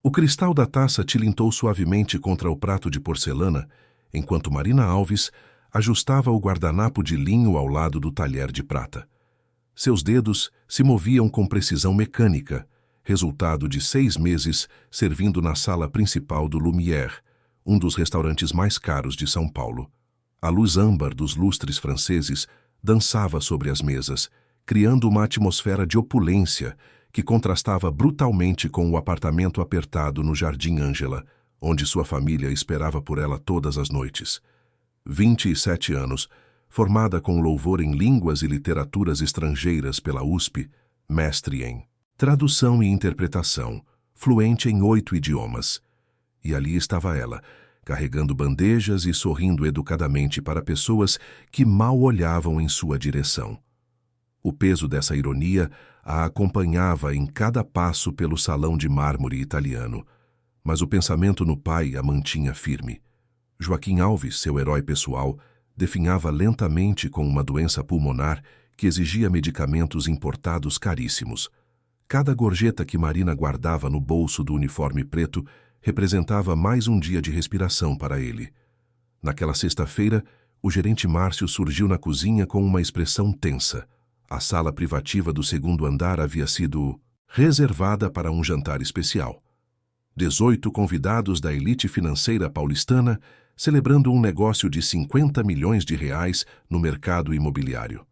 O cristal da taça tilintou suavemente contra o prato de porcelana, enquanto Marina Alves ajustava o guardanapo de linho ao lado do talher de prata. Seus dedos se moviam com precisão mecânica, resultado de 6 meses servindo na sala principal do Lumière, um dos restaurantes mais caros de São Paulo. A luz âmbar dos lustres franceses dançava sobre as mesas, criando uma atmosfera de opulência que contrastava brutalmente com o apartamento apertado no Jardim Ângela, onde sua família esperava por ela todas as noites. 27 anos, formada com louvor em línguas e literaturas estrangeiras pela USP, mestre em tradução e interpretação, fluente em 8 idiomas. E ali estava ela, carregando bandejas e sorrindo educadamente para pessoas que mal olhavam em sua direção. O peso dessa ironia a acompanhava em cada passo pelo salão de mármore italiano, mas o pensamento no pai a mantinha firme. Joaquim Alves, seu herói pessoal, definhava lentamente com uma doença pulmonar que exigia medicamentos importados caríssimos. Cada gorjeta que Marina guardava no bolso do uniforme preto representava mais um dia de respiração para ele. Naquela sexta-feira, o gerente Márcio surgiu na cozinha com uma expressão tensa. A sala privativa do segundo andar havia sido reservada para um jantar especial. 18 convidados da elite financeira paulistana celebrando um negócio de 50 milhões de reais no mercado imobiliário.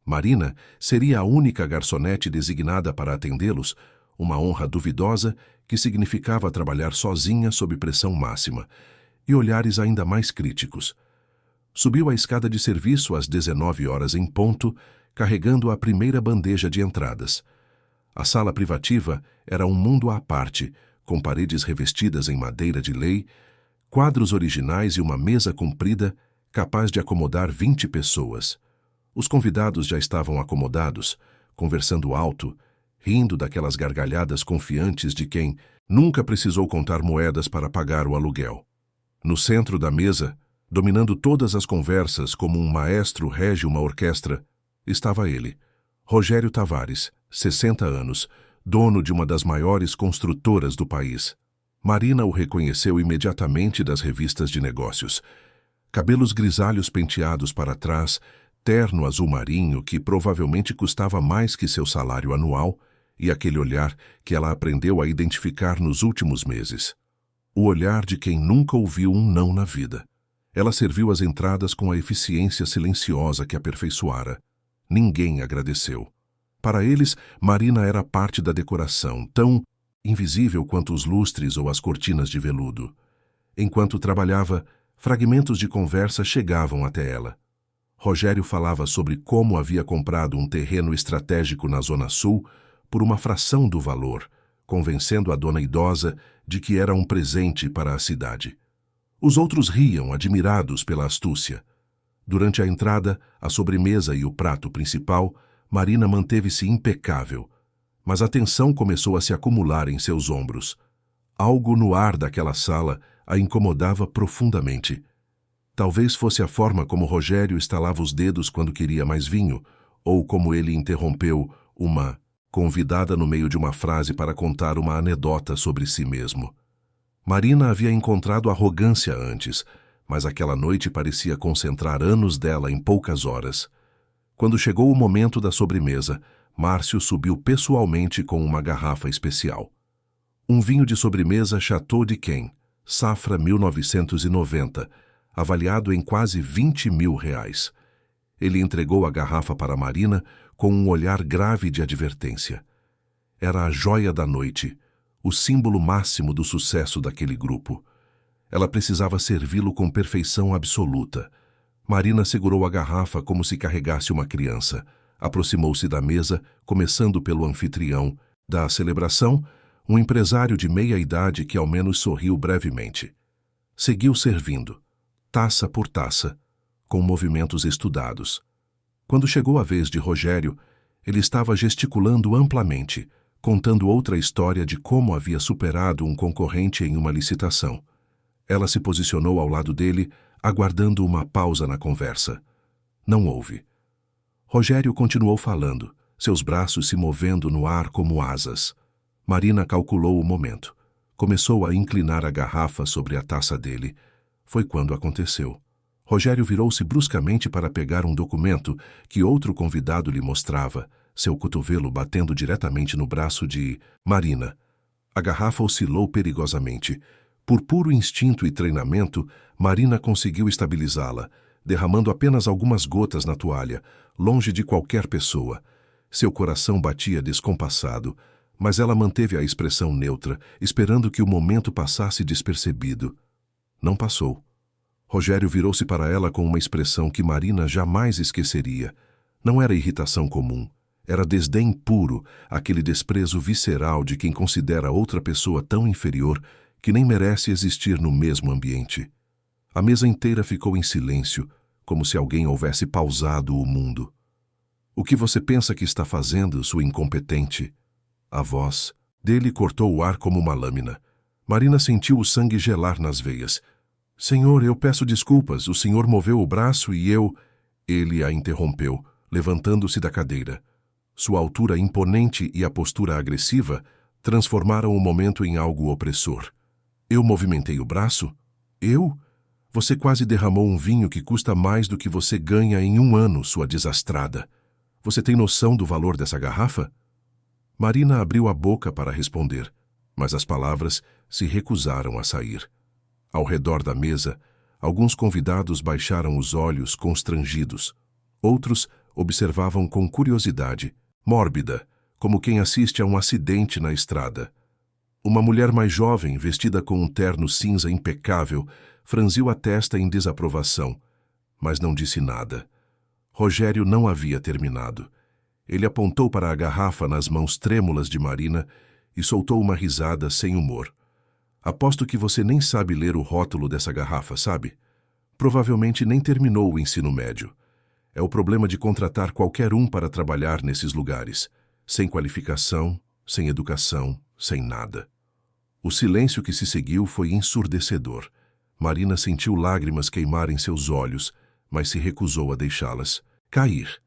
Marina seria a única garçonete designada para atendê-los, uma honra duvidosa que significava trabalhar sozinha sob pressão máxima e olhares ainda mais críticos. Subiu a escada de serviço às 19 horas em ponto, carregando a primeira bandeja de entradas. A sala privativa era um mundo à parte, com paredes revestidas em madeira de lei, quadros originais e uma mesa comprida capaz de acomodar 20 pessoas. Os convidados já estavam acomodados, conversando alto, rindo daquelas gargalhadas confiantes de quem nunca precisou contar moedas para pagar o aluguel. No centro da mesa, dominando todas as conversas como um maestro rege uma orquestra, estava ele, Rogério Tavares, 60 anos, dono de uma das maiores construtoras do país. Marina o reconheceu imediatamente das revistas de negócios. Cabelos grisalhos penteados para trás, terno azul marinho que provavelmente custava mais que seu salário anual, e aquele olhar que ela aprendeu a identificar nos últimos meses. O olhar de quem nunca ouviu um não na vida. Ela serviu as entradas com a eficiência silenciosa que aperfeiçoara. Ninguém agradeceu. Para eles, Marina era parte da decoração, tão invisível quanto os lustres ou as cortinas de veludo. Enquanto trabalhava, fragmentos de conversa chegavam até ela. Rogério falava sobre como havia comprado um terreno estratégico na Zona Sul por uma fração do valor, convencendo a dona idosa de que era um presente para a cidade. Os outros riam, admirados pela astúcia. Durante a entrada, a sobremesa e o prato principal, Marina manteve-se impecável, mas a tensão começou a se acumular em seus ombros. Algo no ar daquela sala a incomodava profundamente. Talvez fosse a forma como Rogério estalava os dedos quando queria mais vinho, ou como ele interrompeu uma convidada no meio de uma frase para contar uma anedota sobre si mesmo. Marina havia encontrado arrogância antes, mas aquela noite parecia concentrar anos dela em poucas horas. Quando chegou o momento da sobremesa, Márcio subiu pessoalmente com uma garrafa especial. Um vinho de sobremesa Chateau de Quem, safra 1990, avaliado em quase 20 mil reais. Ele entregou a garrafa para Marina com um olhar grave de advertência. Era a joia da noite, o símbolo máximo do sucesso daquele grupo. Ela precisava servi-lo com perfeição absoluta. Marina segurou a garrafa como se carregasse uma criança. Aproximou-se da mesa, começando pelo anfitrião da celebração, um empresário de meia-idade que ao menos sorriu brevemente. Seguiu servindo, taça por taça, com movimentos estudados. Quando chegou a vez de Rogério, ele estava gesticulando amplamente, contando outra história de como havia superado um concorrente em uma licitação. Ela se posicionou ao lado dele, aguardando uma pausa na conversa. Não houve. Rogério continuou falando, seus braços se movendo no ar como asas. Marina calculou o momento. Começou a inclinar a garrafa sobre a taça dele. Foi quando aconteceu. Rogério virou-se bruscamente para pegar um documento que outro convidado lhe mostrava, seu cotovelo batendo diretamente no braço de Marina. A garrafa oscilou perigosamente. Por puro instinto e treinamento, Marina conseguiu estabilizá-la, derramando apenas algumas gotas na toalha, longe de qualquer pessoa. Seu coração batia descompassado, mas ela manteve a expressão neutra, esperando que o momento passasse despercebido. Não passou. Rogério virou-se para ela com uma expressão que Marina jamais esqueceria. Não era irritação comum. Era desdém puro, aquele desprezo visceral de quem considera outra pessoa tão inferior que nem merece existir no mesmo ambiente. A mesa inteira ficou em silêncio, como se alguém houvesse pausado o mundo. O que você pensa que está fazendo, sua incompetente? A voz dele cortou o ar como uma lâmina. Marina sentiu o sangue gelar nas veias. Senhor, eu peço desculpas, o senhor moveu o braço e eu... Ele a interrompeu, levantando-se da cadeira. Sua altura imponente e a postura agressiva transformaram o momento em algo opressor. Eu movimentei o braço? Eu? Você quase derramou um vinho que custa mais do que você ganha em um ano, sua desastrada. Você tem noção do valor dessa garrafa? Marina abriu a boca para responder, mas as palavras se recusaram a sair. Ao redor da mesa, alguns convidados baixaram os olhos constrangidos. Outros observavam com curiosidade, mórbida, como quem assiste a um acidente na estrada. Uma mulher mais jovem, vestida com um terno cinza impecável, franziu a testa em desaprovação, mas não disse nada. Rogério não havia terminado. Ele apontou para a garrafa nas mãos trêmulas de Marina e soltou uma risada sem humor. Aposto que você nem sabe ler o rótulo dessa garrafa, sabe? Provavelmente nem terminou o ensino médio. É o problema de contratar qualquer um para trabalhar nesses lugares, sem qualificação, sem educação, sem nada. O silêncio que se seguiu foi ensurdecedor. Marina sentiu lágrimas queimarem seus olhos, mas se recusou a deixá-las cair.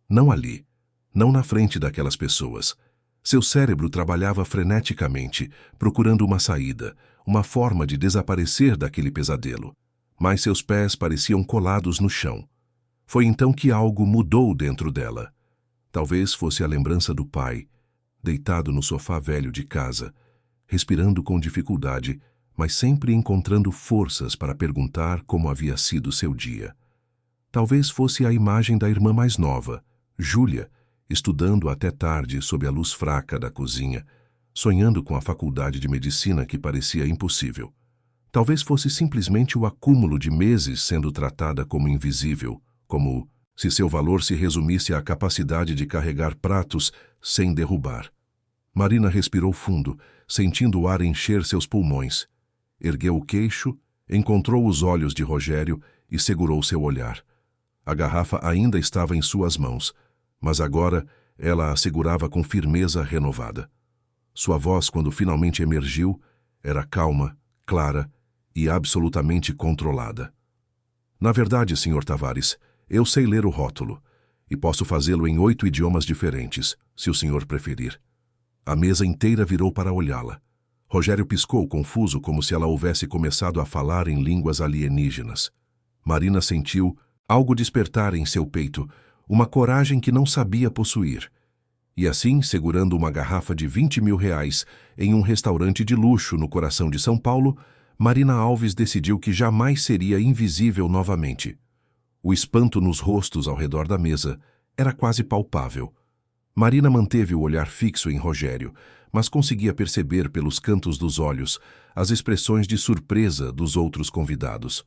Não ali, não na frente daquelas pessoas. Seu cérebro trabalhava freneticamente, procurando uma saída, uma forma de desaparecer daquele pesadelo. Mas seus pés pareciam colados no chão. Foi então que algo mudou dentro dela. Talvez fosse a lembrança do pai, deitado no sofá velho de casa, respirando com dificuldade, mas sempre encontrando forças para perguntar como havia sido seu dia. Talvez fosse a imagem da irmã mais nova, Júlia, estudando até tarde sob a luz fraca da cozinha, sonhando com a faculdade de medicina que parecia impossível. Talvez fosse simplesmente o acúmulo de meses sendo tratada como invisível, como se seu valor se resumisse à capacidade de carregar pratos sem derrubar. Marina respirou fundo, sentindo o ar encher seus pulmões. Ergueu o queixo, encontrou os olhos de Rogério e segurou seu olhar. A garrafa ainda estava em suas mãos, mas agora ela a segurava com firmeza renovada. Sua voz, quando finalmente emergiu, era calma, clara e absolutamente controlada. Na verdade, Sr. Tavares, eu sei ler o rótulo, e posso fazê-lo em 8 idiomas diferentes, se o senhor preferir. A mesa inteira virou para olhá-la. Rogério piscou, confuso, como se ela houvesse começado a falar em línguas alienígenas. Marina sentiu algo despertar em seu peito, uma coragem que não sabia possuir. E assim, segurando uma garrafa de 20 mil reais em um restaurante de luxo no coração de São Paulo, Marina Alves decidiu que jamais seria invisível novamente. O espanto nos rostos ao redor da mesa era quase palpável. Marina manteve o olhar fixo em Rogério, mas conseguia perceber pelos cantos dos olhos as expressões de surpresa dos outros convidados.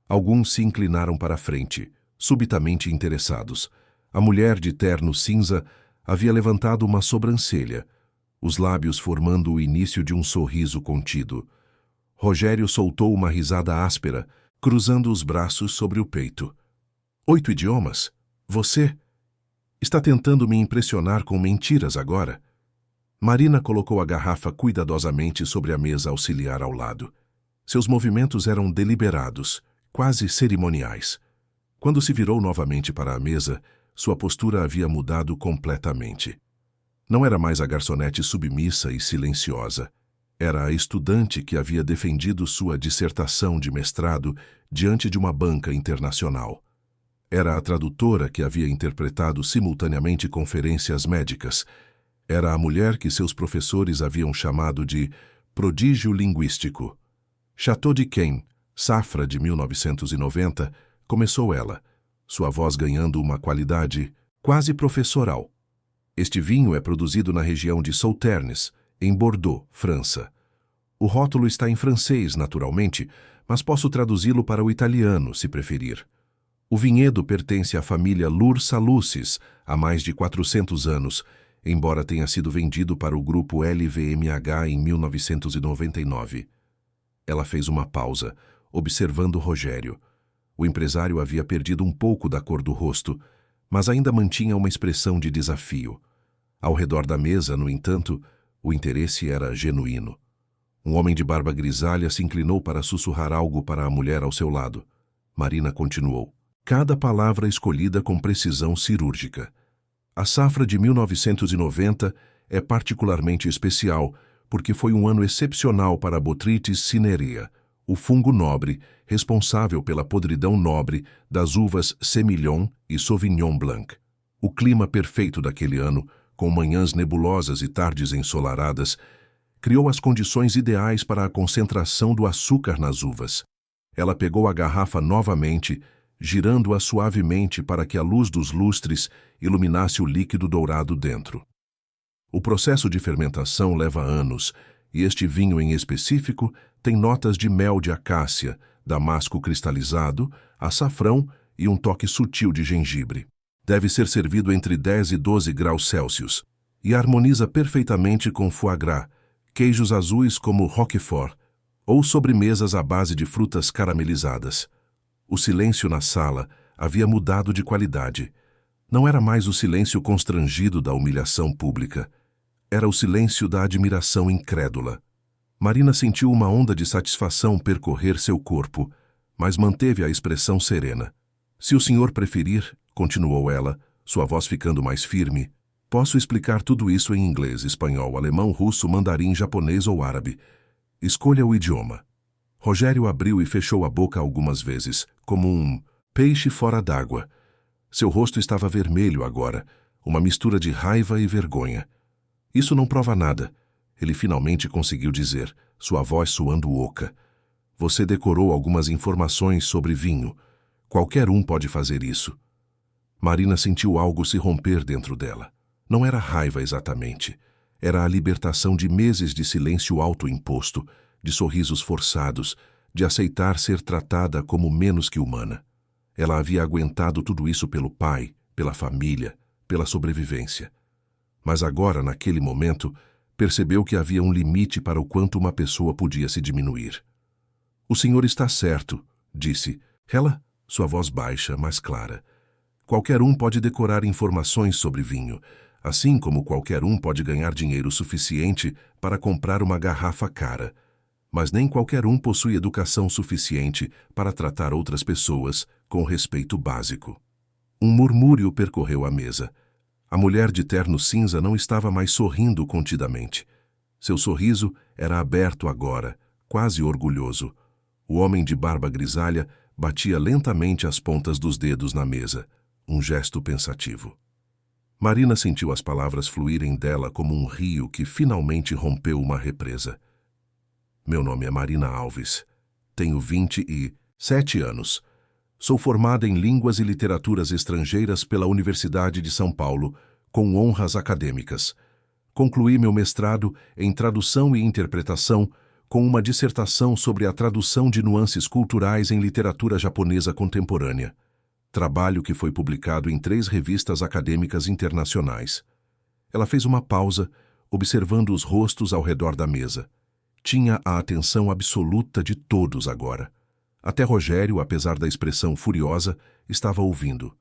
Alguns se inclinaram para a frente, subitamente interessados. A mulher de terno cinza havia levantado uma sobrancelha, os lábios formando o início de um sorriso contido. Rogério soltou uma risada áspera, cruzando os braços sobre o peito. 8 idiomas? Você está tentando me impressionar com mentiras agora? Marina colocou a garrafa cuidadosamente sobre a mesa auxiliar ao lado. Seus movimentos eram deliberados, quase cerimoniais. Quando se virou novamente para a mesa, sua postura havia mudado completamente. Não era mais a garçonete submissa e silenciosa. Era a estudante que havia defendido sua dissertação de mestrado diante de uma banca internacional. Era a tradutora que havia interpretado simultaneamente conferências médicas. Era a mulher que seus professores haviam chamado de prodígio linguístico. Chateau de Caen, safra de 1990, começou ela, sua voz ganhando uma qualidade quase professoral. Este vinho é produzido na região de Sauternes, em Bordeaux, França. O rótulo está em francês, naturalmente, mas posso traduzi-lo para o italiano, se preferir. O vinhedo pertence à família Lur-Saluces há mais de 400 anos, embora tenha sido vendido para o grupo LVMH em 1999. Ela fez uma pausa, observando Rogério. O empresário havia perdido um pouco da cor do rosto, mas ainda mantinha uma expressão de desafio. Ao redor da mesa, no entanto, o interesse era genuíno. Um homem de barba grisalha se inclinou para sussurrar algo para a mulher ao seu lado. Marina continuou. Cada palavra escolhida com precisão cirúrgica. A safra de 1990 é particularmente especial porque foi um ano excepcional para a Botrytis cinerea, o fungo nobre responsável pela podridão nobre das uvas Semillon e Sauvignon Blanc. O clima perfeito daquele ano, com manhãs nebulosas e tardes ensolaradas, criou as condições ideais para a concentração do açúcar nas uvas. Ela pegou a garrafa novamente, girando-a suavemente para que a luz dos lustres iluminasse o líquido dourado dentro. O processo de fermentação leva anos, e este vinho em específico tem notas de mel de acácia, damasco cristalizado, açafrão e um toque sutil de gengibre. Deve ser servido entre 10 e 12 graus Celsius e harmoniza perfeitamente com foie gras, queijos azuis como Roquefort ou sobremesas à base de frutas caramelizadas. O silêncio na sala havia mudado de qualidade. Não era mais o silêncio constrangido da humilhação pública. Era o silêncio da admiração incrédula. Marina sentiu uma onda de satisfação percorrer seu corpo, mas manteve a expressão serena. Se o senhor preferir, continuou ela, sua voz ficando mais firme, posso explicar tudo isso em inglês, espanhol, alemão, russo, mandarim, japonês ou árabe. Escolha o idioma. Rogério abriu e fechou a boca algumas vezes, como um peixe fora d'água. Seu rosto estava vermelho agora, uma mistura de raiva e vergonha. Isso não prova nada, ele finalmente conseguiu dizer, sua voz soando oca. Você decorou algumas informações sobre vinho. Qualquer um pode fazer isso. Marina sentiu algo se romper dentro dela. Não era raiva exatamente. Era a libertação de meses de silêncio autoimposto, de sorrisos forçados, de aceitar ser tratada como menos que humana. Ela havia aguentado tudo isso pelo pai, pela família, pela sobrevivência. Mas agora, naquele momento, percebeu que havia um limite para o quanto uma pessoa podia se diminuir. O senhor está certo, disse. Ela, sua voz baixa, mas clara. Qualquer um pode decorar informações sobre vinho, assim como qualquer um pode ganhar dinheiro suficiente para comprar uma garrafa cara. Mas nem qualquer um possui educação suficiente para tratar outras pessoas com respeito básico. Um murmúrio percorreu a mesa. A mulher de terno cinza não estava mais sorrindo contidamente. Seu sorriso era aberto agora, quase orgulhoso. O homem de barba grisalha batia lentamente as pontas dos dedos na mesa, um gesto pensativo. Marina sentiu as palavras fluírem dela como um rio que finalmente rompeu uma represa. Meu nome é Marina Alves. Tenho 27 anos. Sou formada em Línguas e Literaturas Estrangeiras pela Universidade de São Paulo, com honras acadêmicas. Concluí meu mestrado em Tradução e Interpretação com uma dissertação sobre a tradução de nuances culturais em literatura japonesa contemporânea. Trabalho que foi publicado em 3 revistas acadêmicas internacionais. Ela fez uma pausa, observando os rostos ao redor da mesa. Tinha a atenção absoluta de todos agora. Até Rogério, apesar da expressão furiosa, estava ouvindo.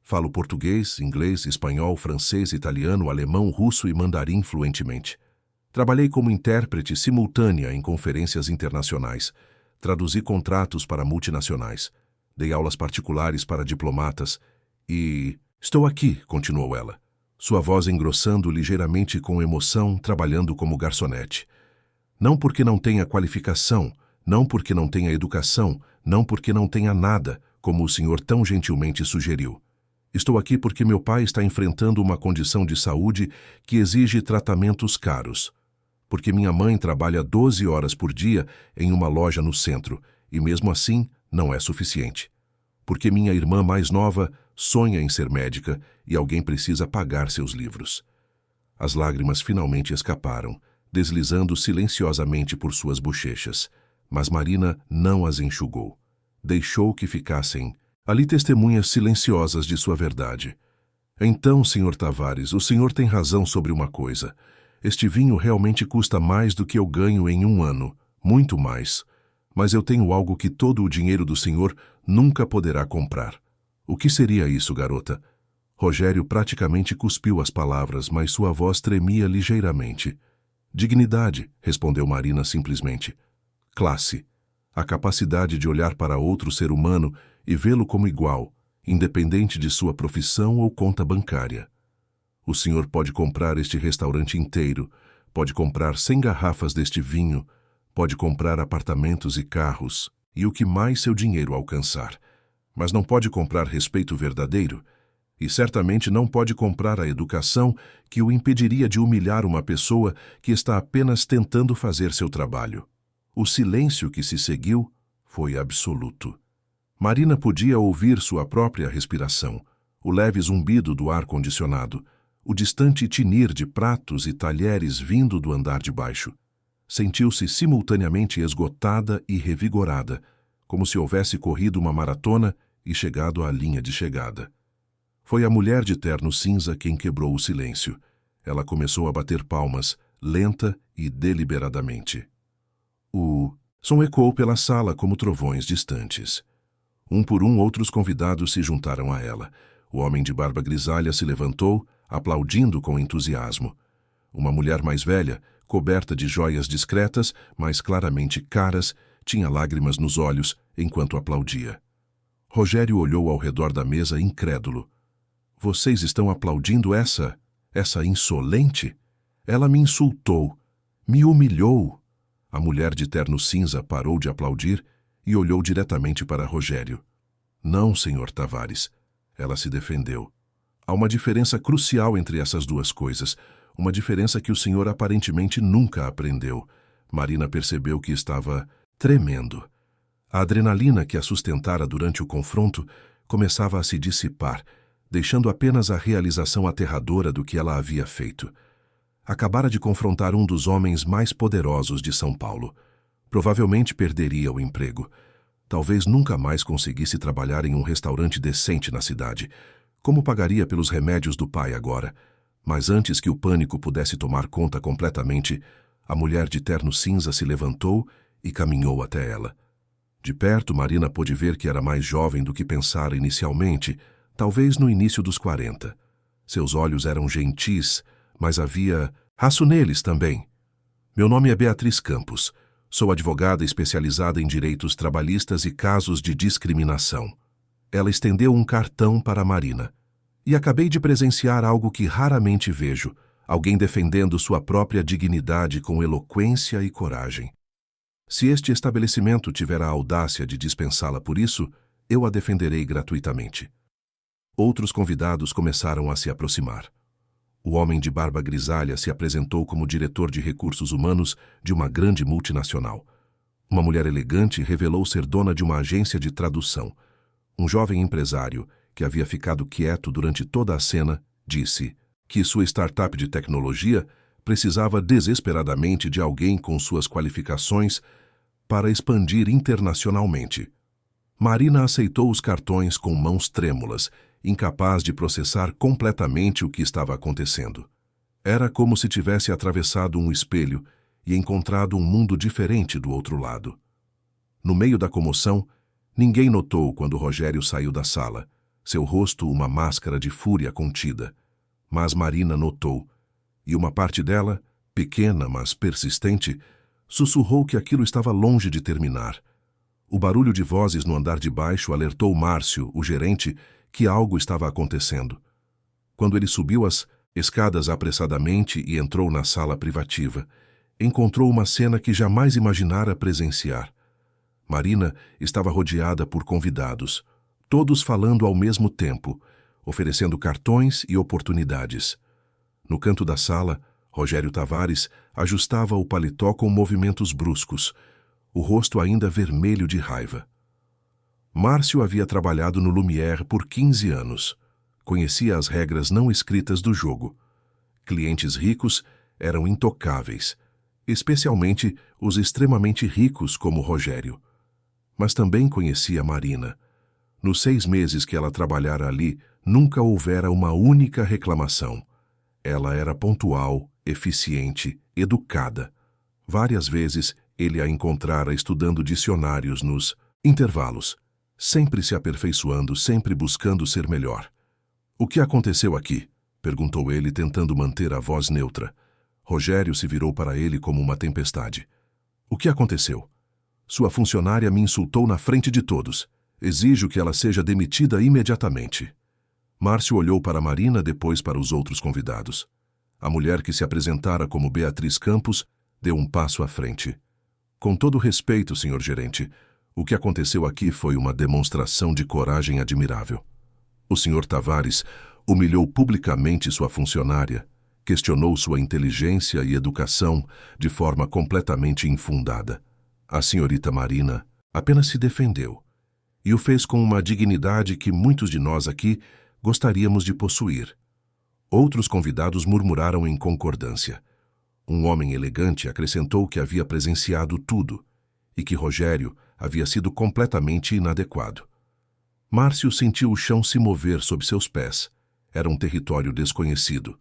Falo português, inglês, espanhol, francês, italiano, alemão, russo e mandarim fluentemente. Trabalhei como intérprete simultânea em conferências internacionais. Traduzi contratos para multinacionais. Dei aulas particulares para diplomatas. E... Estou aqui, continuou ela, sua voz engrossando ligeiramente com emoção, trabalhando como garçonete. Não porque não tenha qualificação, não porque não tenha educação, não porque não tenha nada, como o senhor tão gentilmente sugeriu. Estou aqui porque meu pai está enfrentando uma condição de saúde que exige tratamentos caros. Porque minha mãe trabalha 12 horas por dia em uma loja no centro, e mesmo assim não é suficiente. Porque minha irmã mais nova sonha em ser médica e alguém precisa pagar seus livros. As lágrimas finalmente escaparam, deslizando silenciosamente por suas bochechas, mas Marina não as enxugou. Deixou que ficassem ali testemunhas silenciosas de sua verdade. Então, Sr. Tavares, o senhor tem razão sobre uma coisa. Este vinho realmente custa mais do que eu ganho em um ano, muito mais. Mas eu tenho algo que todo o dinheiro do senhor nunca poderá comprar. O que seria isso, garota? Rogério praticamente cuspiu as palavras, mas sua voz tremia ligeiramente. Dignidade, respondeu Marina simplesmente. Classe. A capacidade de olhar para outro ser humano e vê-lo como igual, independente de sua profissão ou conta bancária. O senhor pode comprar este restaurante inteiro, pode comprar 100 garrafas deste vinho, pode comprar apartamentos e carros, e o que mais seu dinheiro alcançar. Mas não pode comprar respeito verdadeiro, e certamente não pode comprar a educação que o impediria de humilhar uma pessoa que está apenas tentando fazer seu trabalho. O silêncio que se seguiu foi absoluto. Marina podia ouvir sua própria respiração, o leve zumbido do ar-condicionado, o distante tinir de pratos e talheres vindo do andar de baixo. Sentiu-se simultaneamente esgotada e revigorada, como se houvesse corrido uma maratona e chegado à linha de chegada. Foi a mulher de terno cinza quem quebrou o silêncio. Ela começou a bater palmas, lenta e deliberadamente. O som ecoou pela sala como trovões distantes. Um por um, outros convidados se juntaram a ela. O homem de barba grisalha se levantou, aplaudindo com entusiasmo. Uma mulher mais velha, coberta de joias discretas, mas claramente caras, tinha lágrimas nos olhos enquanto aplaudia. Rogério olhou ao redor da mesa incrédulo. Vocês estão aplaudindo essa insolente? Ela me insultou, me humilhou. A mulher de terno cinza parou de aplaudir e olhou diretamente para Rogério. Não, Sr. Tavares. Ela se defendeu. Há uma diferença crucial entre essas duas coisas, uma diferença que o senhor aparentemente nunca aprendeu. Marina percebeu que estava tremendo. A adrenalina que a sustentara durante o confronto começava a se dissipar, deixando apenas a realização aterradora do que ela havia feito. Acabara de confrontar um dos homens mais poderosos de São Paulo. Provavelmente perderia o emprego. Talvez nunca mais conseguisse trabalhar em um restaurante decente na cidade. Como pagaria pelos remédios do pai agora? Mas antes que o pânico pudesse tomar conta completamente, a mulher de terno cinza se levantou e caminhou até ela. De perto, Marina pôde ver que era mais jovem do que pensara inicialmente, talvez no início dos 40. Seus olhos eram gentis, mas havia raço neles também. Meu nome é Beatriz Campos. Sou advogada especializada em direitos trabalhistas e casos de discriminação. Ela estendeu um cartão para Marina. E acabei de presenciar algo que raramente vejo, alguém defendendo sua própria dignidade com eloquência e coragem. Se este estabelecimento tiver a audácia de dispensá-la por isso, eu a defenderei gratuitamente. Outros convidados começaram a se aproximar. O homem de barba grisalha se apresentou como diretor de recursos humanos de uma grande multinacional. Uma mulher elegante revelou ser dona de uma agência de tradução. Um jovem empresário, que havia ficado quieto durante toda a cena, disse que sua startup de tecnologia precisava desesperadamente de alguém com suas qualificações para expandir internacionalmente. Marina aceitou os cartões com mãos trêmulas, incapaz de processar completamente o que estava acontecendo. Era como se tivesse atravessado um espelho e encontrado um mundo diferente do outro lado. No meio da comoção, ninguém notou quando Rogério saiu da sala, seu rosto uma máscara de fúria contida. Mas Marina notou, e uma parte dela, pequena mas persistente, sussurrou que aquilo estava longe de terminar. O barulho de vozes no andar de baixo alertou Márcio, o gerente, que algo estava acontecendo. Quando ele subiu as escadas apressadamente e entrou na sala privativa, encontrou uma cena que jamais imaginara presenciar. Marina estava rodeada por convidados, todos falando ao mesmo tempo, oferecendo cartões e oportunidades. No canto da sala, Rogério Tavares ajustava o paletó com movimentos bruscos, o rosto ainda vermelho de raiva. Márcio havia trabalhado no Lumière por 15 anos. Conhecia as regras não escritas do jogo. Clientes ricos eram intocáveis, especialmente os extremamente ricos como Rogério. Mas também conhecia Marina. Nos 6 meses que ela trabalhara ali, nunca houvera uma única reclamação. Ela era pontual, eficiente, educada. Várias vezes ele a encontrara estudando dicionários nos intervalos, sempre se aperfeiçoando, sempre buscando ser melhor. "O que aconteceu aqui?" perguntou ele, tentando manter a voz neutra. Rogério se virou para ele como uma tempestade. "O que aconteceu? Sua funcionária me insultou na frente de todos. Exijo que ela seja demitida imediatamente." Márcio olhou para Marina, depois para os outros convidados. A mulher que se apresentara como Beatriz Campos deu um passo à frente. "Com todo respeito, senhor gerente, o que aconteceu aqui foi uma demonstração de coragem admirável. O senhor Tavares humilhou publicamente sua funcionária, questionou sua inteligência e educação de forma completamente infundada. A senhorita Marina apenas se defendeu, e o fez com uma dignidade que muitos de nós aqui gostaríamos de possuir." Outros convidados murmuraram em concordância. Um homem elegante acrescentou que havia presenciado tudo e que Rogério havia sido completamente inadequado. Márcio sentiu o chão se mover sob seus pés. Era um território desconhecido.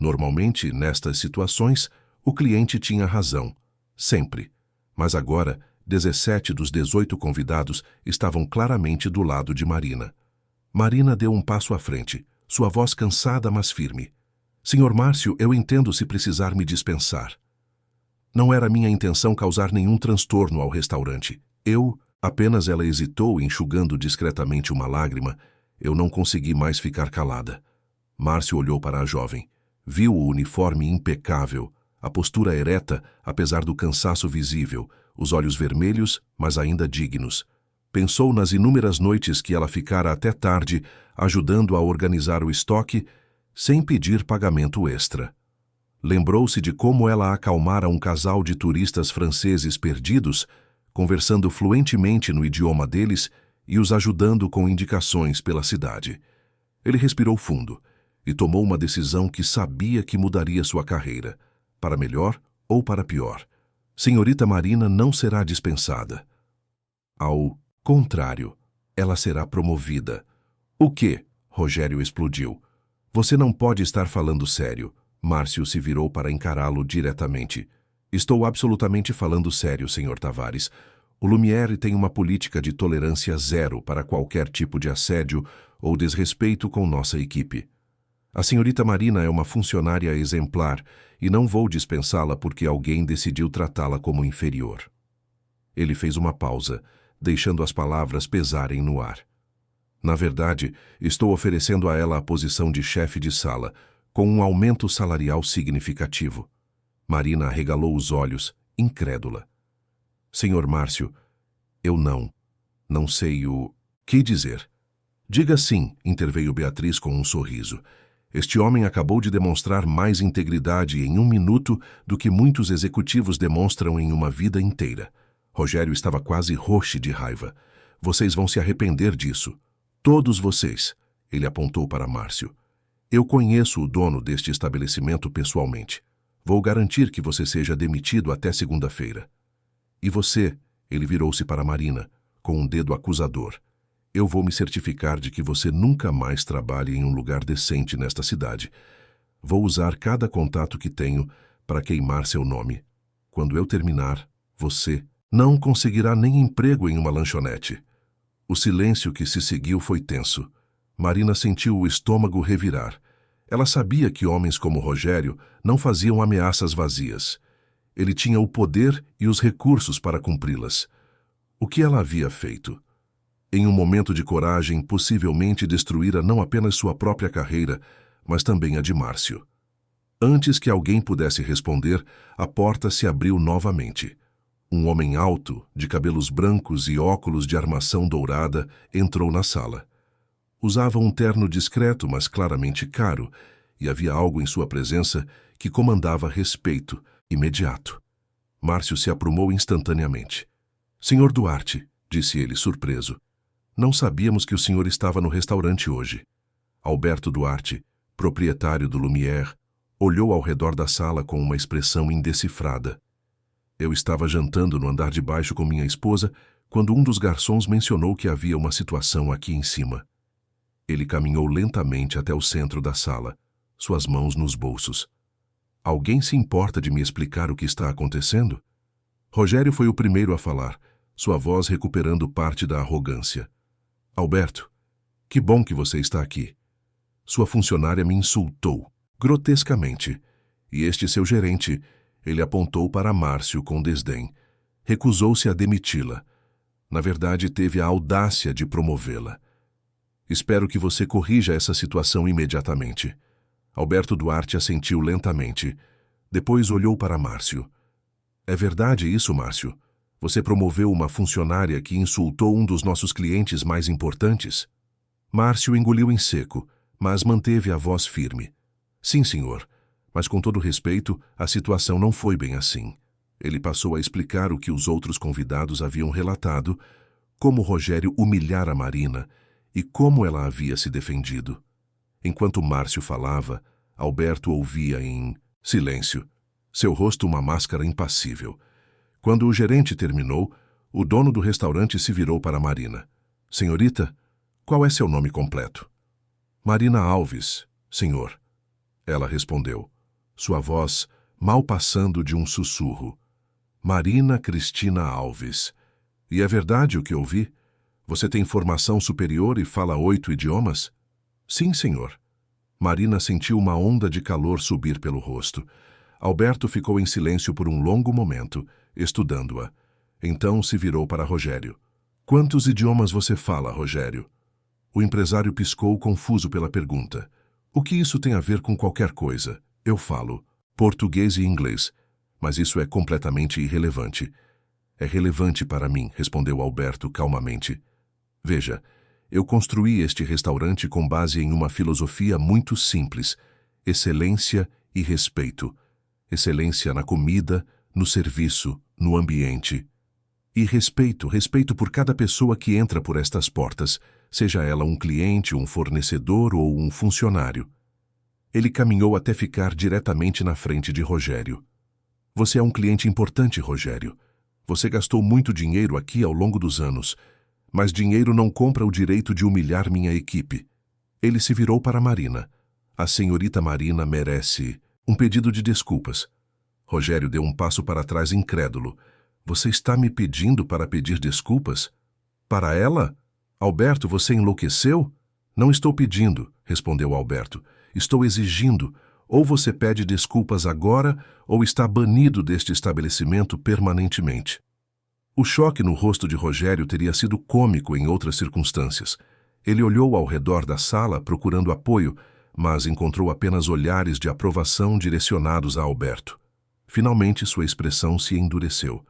Normalmente, nestas situações, o cliente tinha razão, sempre. Mas agora, 17 dos 18 convidados estavam claramente do lado de Marina. Marina deu um passo à frente, sua voz cansada, mas firme. "Senhor Márcio, eu entendo se precisar me dispensar. Não era minha intenção causar nenhum transtorno ao restaurante. Apenas ela hesitou, enxugando discretamente uma lágrima. Eu não consegui mais ficar calada. Márcio olhou para a jovem. Viu o uniforme impecável, a postura ereta, apesar do cansaço visível, os olhos vermelhos, mas ainda dignos. Pensou nas inúmeras noites que ela ficara até tarde, ajudando a organizar o estoque, sem pedir pagamento extra. Lembrou-se de como ela acalmara um casal de turistas franceses perdidos, conversando fluentemente no idioma deles e os ajudando com indicações pela cidade. Ele respirou fundo e tomou uma decisão que sabia que mudaria sua carreira, para melhor ou para pior. Senhorita Marina não será dispensada. Ao contrário, ela será promovida. "O quê?" Rogério explodiu. "Você não pode estar falando sério." Márcio se virou para encará-lo diretamente. "Estou absolutamente falando sério, senhor Tavares. O Lumière tem uma política de tolerância zero para qualquer tipo de assédio ou desrespeito com nossa equipe. A senhorita Marina é uma funcionária exemplar e não vou dispensá-la porque alguém decidiu tratá-la como inferior." Ele fez uma pausa, deixando as palavras pesarem no ar. "Na verdade, estou oferecendo a ela a posição de chefe de sala, com um aumento salarial significativo." Marina arregalou os olhos, incrédula. "Senhor Márcio, eu não sei o que dizer." "Diga sim", interveio Beatriz com um sorriso. "Este homem acabou de demonstrar mais integridade em 1 minuto do que muitos executivos demonstram em uma vida inteira." Rogério estava quase roxo de raiva. "Vocês vão se arrepender disso. Todos vocês." Ele apontou para Márcio. "Eu conheço o dono deste estabelecimento pessoalmente. Vou garantir que você seja demitido até segunda-feira. E você," ele virou-se para Marina, com um dedo acusador. "Eu vou me certificar de que você nunca mais trabalhe em um lugar decente nesta cidade. Vou usar cada contato que tenho para queimar seu nome. Quando eu terminar, você não conseguirá nem emprego em uma lanchonete." O silêncio que se seguiu foi tenso. Marina sentiu o estômago revirar. Ela sabia que homens como Rogério não faziam ameaças vazias. Ele tinha o poder e os recursos para cumpri-las. O que ela havia feito? Em um momento de coragem, possivelmente destruíra não apenas sua própria carreira, mas também a de Márcio. Antes que alguém pudesse responder, a porta se abriu novamente. Um homem alto, de cabelos brancos e óculos de armação dourada, entrou na sala. Usava um terno discreto, mas claramente caro, e havia algo em sua presença que comandava respeito imediato. Márcio se aprumou instantaneamente. "Senhor Duarte", disse ele, surpreso. "Não sabíamos que o senhor estava no restaurante hoje." Alberto Duarte, proprietário do Lumière, olhou ao redor da sala com uma expressão indecifrada. "Eu estava jantando no andar de baixo com minha esposa quando um dos garçons mencionou que havia uma situação aqui em cima." Ele caminhou lentamente até o centro da sala, suas mãos nos bolsos. "Alguém se importa de me explicar o que está acontecendo?" Rogério foi o primeiro a falar, sua voz recuperando parte da arrogância. "Alberto, que bom que você está aqui. Sua funcionária me insultou, grotescamente, e este seu gerente," ele apontou para Márcio com desdém, "recusou-se a demiti-la. Na verdade, teve a audácia de promovê-la. Espero que você corrija essa situação imediatamente." Alberto Duarte assentiu lentamente. Depois olhou para Márcio. "É verdade isso, Márcio? Você promoveu uma funcionária que insultou um dos nossos clientes mais importantes?" Márcio engoliu em seco, mas manteve a voz firme. "Sim, senhor. Mas com todo respeito, a situação não foi bem assim." Ele passou a explicar o que os outros convidados haviam relatado, como Rogério humilhara Marina e como ela havia se defendido. Enquanto Márcio falava, Alberto ouvia em silêncio, seu rosto uma máscara impassível. Quando o gerente terminou, o dono do restaurante se virou para Marina. "Senhorita, qual é seu nome completo?" "Marina Alves, senhor." Ela respondeu, sua voz mal passando de um sussurro. "Marina Cristina Alves. E é verdade o que ouvi? Você tem formação superior e fala 8 idiomas?" "Sim, senhor." Marina sentiu uma onda de calor subir pelo rosto. Alberto ficou em silêncio por um longo momento, estudando-a. Então se virou para Rogério. "Quantos idiomas você fala, Rogério?" O empresário piscou, confuso pela pergunta. "O que isso tem a ver com qualquer coisa? Eu falo português e inglês, mas isso é completamente irrelevante." "É relevante para mim", respondeu Alberto calmamente. "Veja, eu construí este restaurante com base em uma filosofia muito simples: excelência e respeito. Excelência na comida, no serviço, no ambiente. E respeito por cada pessoa que entra por estas portas, seja ela um cliente, um fornecedor ou um funcionário." Ele caminhou até ficar diretamente na frente de Rogério. "Você é um cliente importante, Rogério. Você gastou muito dinheiro aqui ao longo dos anos, mas dinheiro não compra o direito de humilhar minha equipe." Ele se virou para Marina. "A senhorita Marina merece um pedido de desculpas." Rogério deu um passo para trás incrédulo. "Você está me pedindo para pedir desculpas? Para ela? Alberto, você enlouqueceu?" "Não estou pedindo", respondeu Alberto. "Estou exigindo. Ou você pede desculpas agora, ou está banido deste estabelecimento permanentemente." O choque no rosto de Rogério teria sido cômico em outras circunstâncias. Ele olhou ao redor da sala procurando apoio, mas encontrou apenas olhares de aprovação direcionados a Alberto. Finalmente sua expressão se endureceu.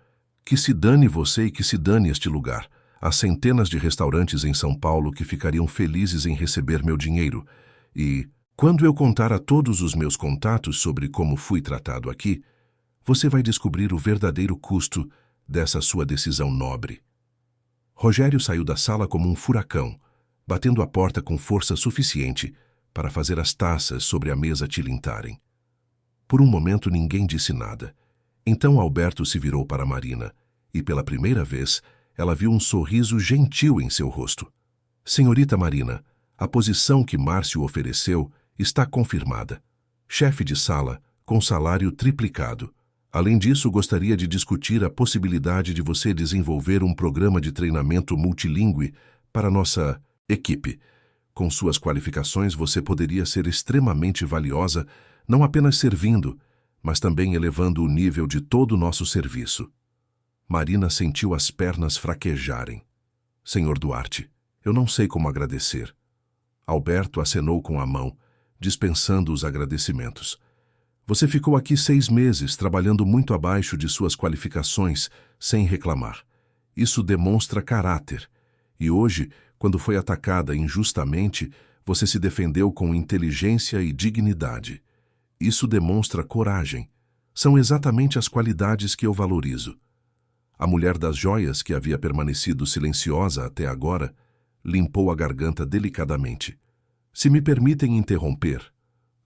"Que se dane você e que se dane este lugar. Há centenas de restaurantes em São Paulo que ficariam felizes em receber meu dinheiro. E, quando eu contar a todos os meus contatos sobre como fui tratado aqui, você vai descobrir o verdadeiro custo dessa sua decisão nobre." Rogério saiu da sala como um furacão, batendo a porta com força suficiente para fazer as taças sobre a mesa tilintarem. Por um momento ninguém disse nada. Então Alberto se virou para Marina, e pela primeira vez ela viu um sorriso gentil em seu rosto. "Senhorita Marina, a posição que Márcio ofereceu está confirmada. Chefe de sala, com salário triplicado. Além disso, gostaria de discutir a possibilidade de você desenvolver um programa de treinamento multilingüe para nossa equipe. Com suas qualificações, você poderia ser extremamente valiosa, não apenas servindo, mas também elevando o nível de todo o nosso serviço." Marina sentiu as pernas fraquejarem. "Senhor Duarte, eu não sei como agradecer." Alberto acenou com a mão, dispensando os agradecimentos. Você ficou aqui 6 meses, trabalhando muito abaixo de suas qualificações, sem reclamar. Isso demonstra caráter. E hoje, quando foi atacada injustamente, você se defendeu com inteligência e dignidade. Isso demonstra coragem. São exatamente as qualidades que eu valorizo. A mulher das joias, que havia permanecido silenciosa até agora, limpou a garganta delicadamente. Se me permitem interromper,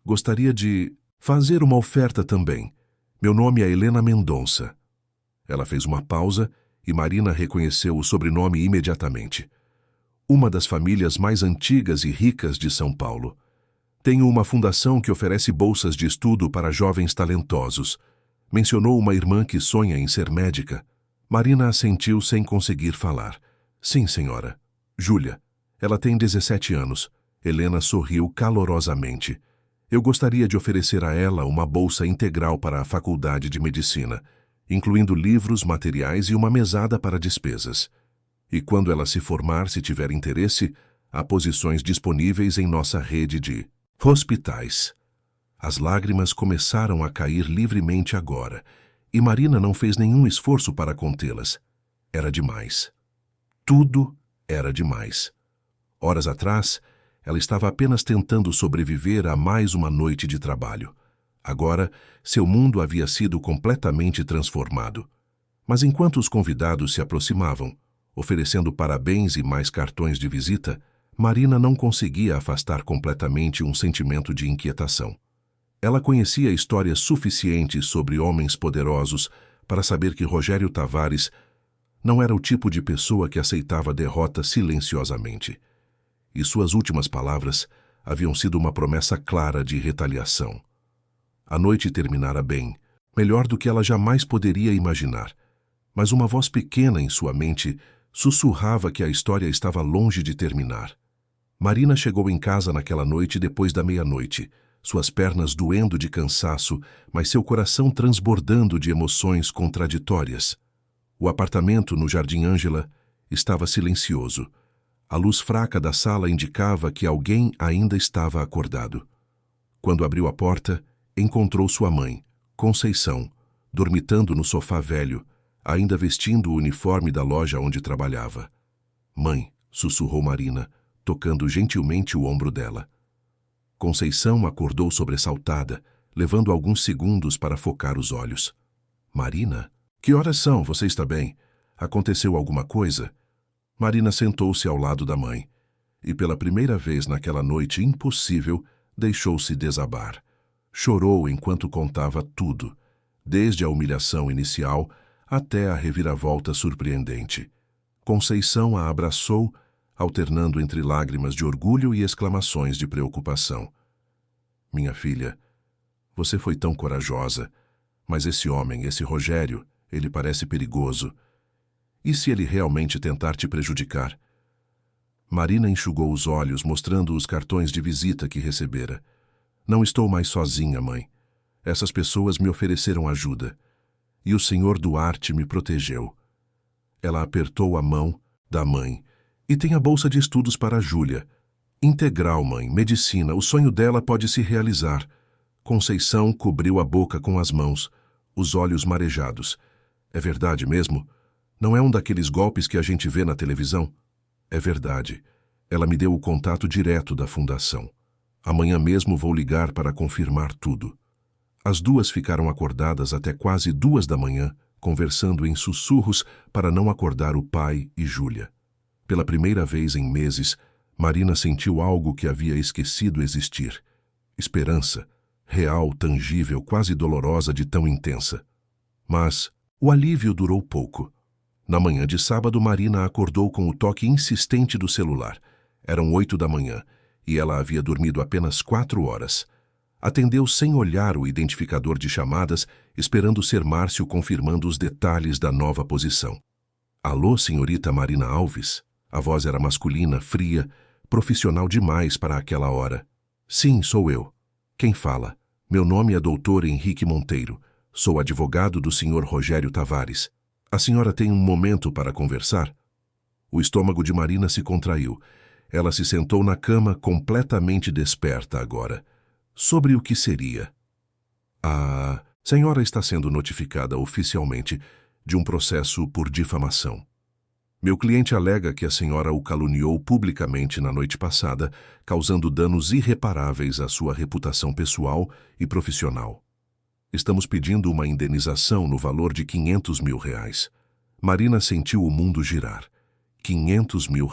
gostaria de fazer uma oferta também. Meu nome é Helena Mendonça. Ela fez uma pausa e Marina reconheceu o sobrenome imediatamente. Uma das famílias mais antigas e ricas de São Paulo. Tenho uma fundação que oferece bolsas de estudo para jovens talentosos. Mencionou uma irmã que sonha em ser médica. Marina assentiu sem conseguir falar. Sim, senhora. Júlia. Ela tem 17 anos. Helena sorriu calorosamente. Eu gostaria de oferecer a ela uma bolsa integral para a Faculdade de Medicina, incluindo livros, materiais e uma mesada para despesas. E quando ela se formar, se tiver interesse, há posições disponíveis em nossa rede de hospitais. As lágrimas começaram a cair livremente agora, e Marina não fez nenhum esforço para contê-las. Era demais. Tudo era demais. Horas atrás, ela estava apenas tentando sobreviver a mais uma noite de trabalho. Agora, seu mundo havia sido completamente transformado. Mas enquanto os convidados se aproximavam, oferecendo parabéns e mais cartões de visita, Marina não conseguia afastar completamente um sentimento de inquietação. Ela conhecia histórias suficientes sobre homens poderosos para saber que Rogério Tavares não era o tipo de pessoa que aceitava derrota silenciosamente. E suas últimas palavras haviam sido uma promessa clara de retaliação. A noite terminara bem, melhor do que ela jamais poderia imaginar. Mas uma voz pequena em sua mente sussurrava que a história estava longe de terminar. Marina chegou em casa naquela noite depois da meia-noite, suas pernas doendo de cansaço, mas seu coração transbordando de emoções contraditórias. O apartamento no Jardim Ângela estava silencioso. A luz fraca da sala indicava que alguém ainda estava acordado. Quando abriu a porta, encontrou sua mãe, Conceição, dormitando no sofá velho, ainda vestindo o uniforme da loja onde trabalhava. Mãe, sussurrou Marina, tocando gentilmente o ombro dela. Conceição acordou sobressaltada, levando alguns segundos para focar os olhos. Marina? Que horas são? Você está bem? Aconteceu alguma coisa? Marina sentou-se ao lado da mãe, e pela primeira vez naquela noite impossível, deixou-se desabar. Chorou enquanto contava tudo, desde a humilhação inicial até a reviravolta surpreendente. Conceição a abraçou, alternando entre lágrimas de orgulho e exclamações de preocupação. Minha filha, você foi tão corajosa, mas esse homem, esse Rogério, ele parece perigoso. E se ele realmente tentar te prejudicar? Marina enxugou os olhos, mostrando os cartões de visita que recebera. Não estou mais sozinha, mãe. Essas pessoas me ofereceram ajuda. E o senhor Duarte me protegeu. Ela apertou a mão da mãe. E tem a bolsa de estudos para a Júlia. Integral, mãe, medicina, o sonho dela pode se realizar. Conceição cobriu a boca com as mãos, os olhos marejados. É verdade mesmo? Não é um daqueles golpes que a gente vê na televisão? É verdade. Ela me deu o contato direto da fundação. Amanhã mesmo vou ligar para confirmar tudo. As duas ficaram acordadas até quase 2 da manhã, conversando em sussurros para não acordar o pai e Júlia. Pela primeira vez em meses, Marina sentiu algo que havia esquecido existir. Esperança, real, tangível, quase dolorosa de tão intensa. Mas o alívio durou pouco. Na manhã de sábado, Marina acordou com o toque insistente do celular. Eram 8 da manhã, e ela havia dormido apenas 4 horas. Atendeu sem olhar o identificador de chamadas, esperando ser Márcio confirmando os detalhes da nova posição. Alô, senhorita Marina Alves? A voz era masculina, fria, profissional demais para aquela hora. Sim, sou eu. Quem fala? Meu nome é Dr. Henrique Monteiro. Sou advogado do Sr. Rogério Tavares. A senhora tem um momento para conversar? O estômago de Marina se contraiu. Ela se sentou na cama, completamente desperta agora. Sobre o que seria? A senhora está sendo notificada oficialmente de um processo por difamação. Meu cliente alega que a senhora o caluniou publicamente na noite passada, causando danos irreparáveis à sua reputação pessoal e profissional. Estamos pedindo uma indenização no valor de R$ 500 mil. Marina sentiu o mundo girar. R$ 500 mil.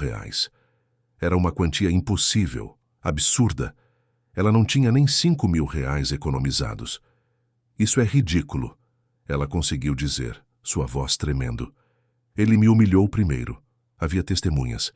Era uma quantia impossível, absurda. Ela não tinha nem R$ 5 mil economizados. Isso é ridículo, ela conseguiu dizer, sua voz tremendo. Ele me humilhou primeiro. Havia testemunhas.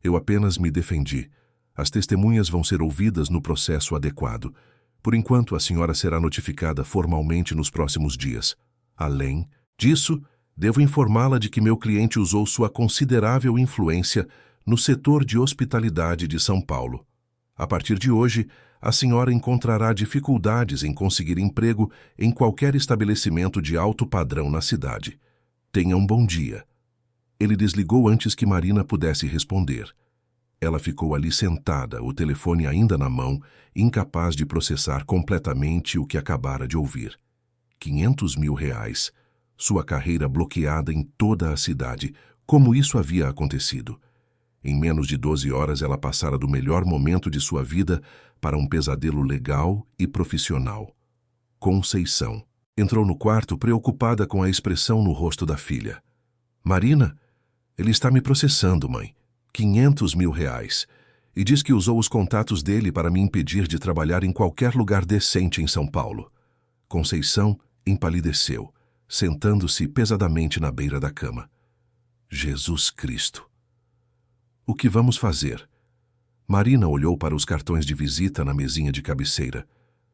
Eu apenas me defendi. As testemunhas vão ser ouvidas no processo adequado. Por enquanto, a senhora será notificada formalmente nos próximos dias. Além disso, devo informá-la de que meu cliente usou sua considerável influência no setor de hospitalidade de São Paulo. A partir de hoje, a senhora encontrará dificuldades em conseguir emprego em qualquer estabelecimento de alto padrão na cidade. Tenha um bom dia. Ele desligou antes que Marina pudesse responder. Ela ficou ali sentada, o telefone ainda na mão, incapaz de processar completamente o que acabara de ouvir. R$ 500 mil. Sua carreira bloqueada em toda a cidade. Como isso havia acontecido? Em menos de 12 horas ela passara do melhor momento de sua vida para um pesadelo legal e profissional. Conceição entrou no quarto preocupada com a expressão no rosto da filha. Marina? Ele está me processando, mãe. R$ 500 mil. E diz que usou os contatos dele para me impedir de trabalhar em qualquer lugar decente em São Paulo. Conceição empalideceu, sentando-se pesadamente na beira da cama. Jesus Cristo! O que vamos fazer? Marina olhou para os cartões de visita na mesinha de cabeceira.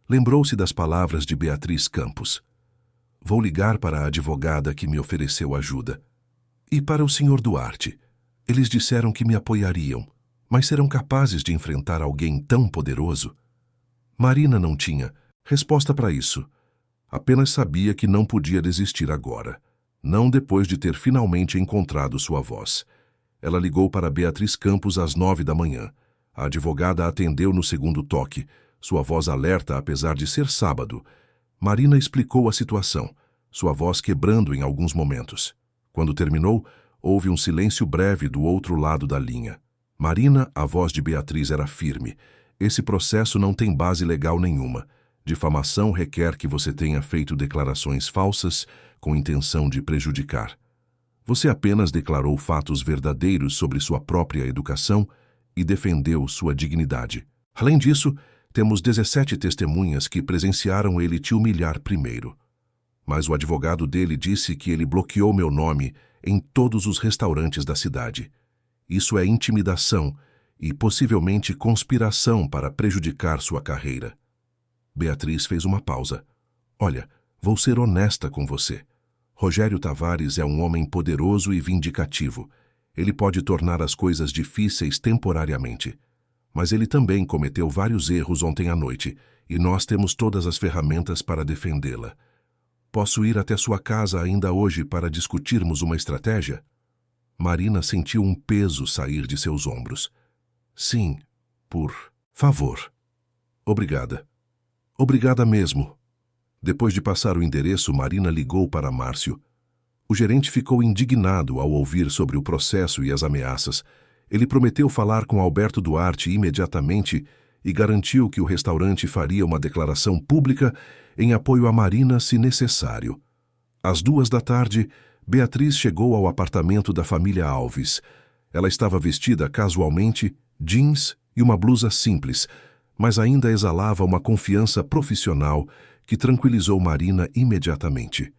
Lembrou-se das palavras de Beatriz Campos. Vou ligar para a advogada que me ofereceu ajuda. E para o Sr. Duarte. Eles disseram que me apoiariam, mas serão capazes de enfrentar alguém tão poderoso? Marina não tinha resposta para isso. Apenas sabia que não podia desistir agora. Não depois de ter finalmente encontrado sua voz. Ela ligou para Beatriz Campos às 9 da manhã. A advogada atendeu no segundo toque, sua voz alerta apesar de ser sábado. Marina explicou a situação, sua voz quebrando em alguns momentos. Quando terminou, houve um silêncio breve do outro lado da linha. Marina, a voz de Beatriz era firme. Esse processo não tem base legal nenhuma. Difamação requer que você tenha feito declarações falsas com intenção de prejudicar. Você apenas declarou fatos verdadeiros sobre sua própria educação e defendeu sua dignidade. Além disso, temos 17 testemunhas que presenciaram ele te humilhar primeiro. Mas o advogado dele disse que ele bloqueou meu nome em todos os restaurantes da cidade. Isso é intimidação e possivelmente conspiração para prejudicar sua carreira. Beatriz fez uma pausa. Olha, vou ser honesta com você. Rogério Tavares é um homem poderoso e vindicativo. Ele pode tornar as coisas difíceis temporariamente. Mas ele também cometeu vários erros ontem à noite, e nós temos todas as ferramentas para defendê-la. Posso ir até sua casa ainda hoje para discutirmos uma estratégia? Marina sentiu um peso sair de seus ombros. Sim, por favor. Obrigada. Obrigada mesmo. Depois de passar o endereço, Marina ligou para Márcio. O gerente ficou indignado ao ouvir sobre o processo e as ameaças. Ele prometeu falar com Alberto Duarte imediatamente e garantiu que o restaurante faria uma declaração pública em apoio a Marina se necessário. Às 14h, Beatriz chegou ao apartamento da família Alves. Ela estava vestida casualmente, jeans e uma blusa simples, mas ainda exalava uma confiança profissional que tranquilizou Marina imediatamente.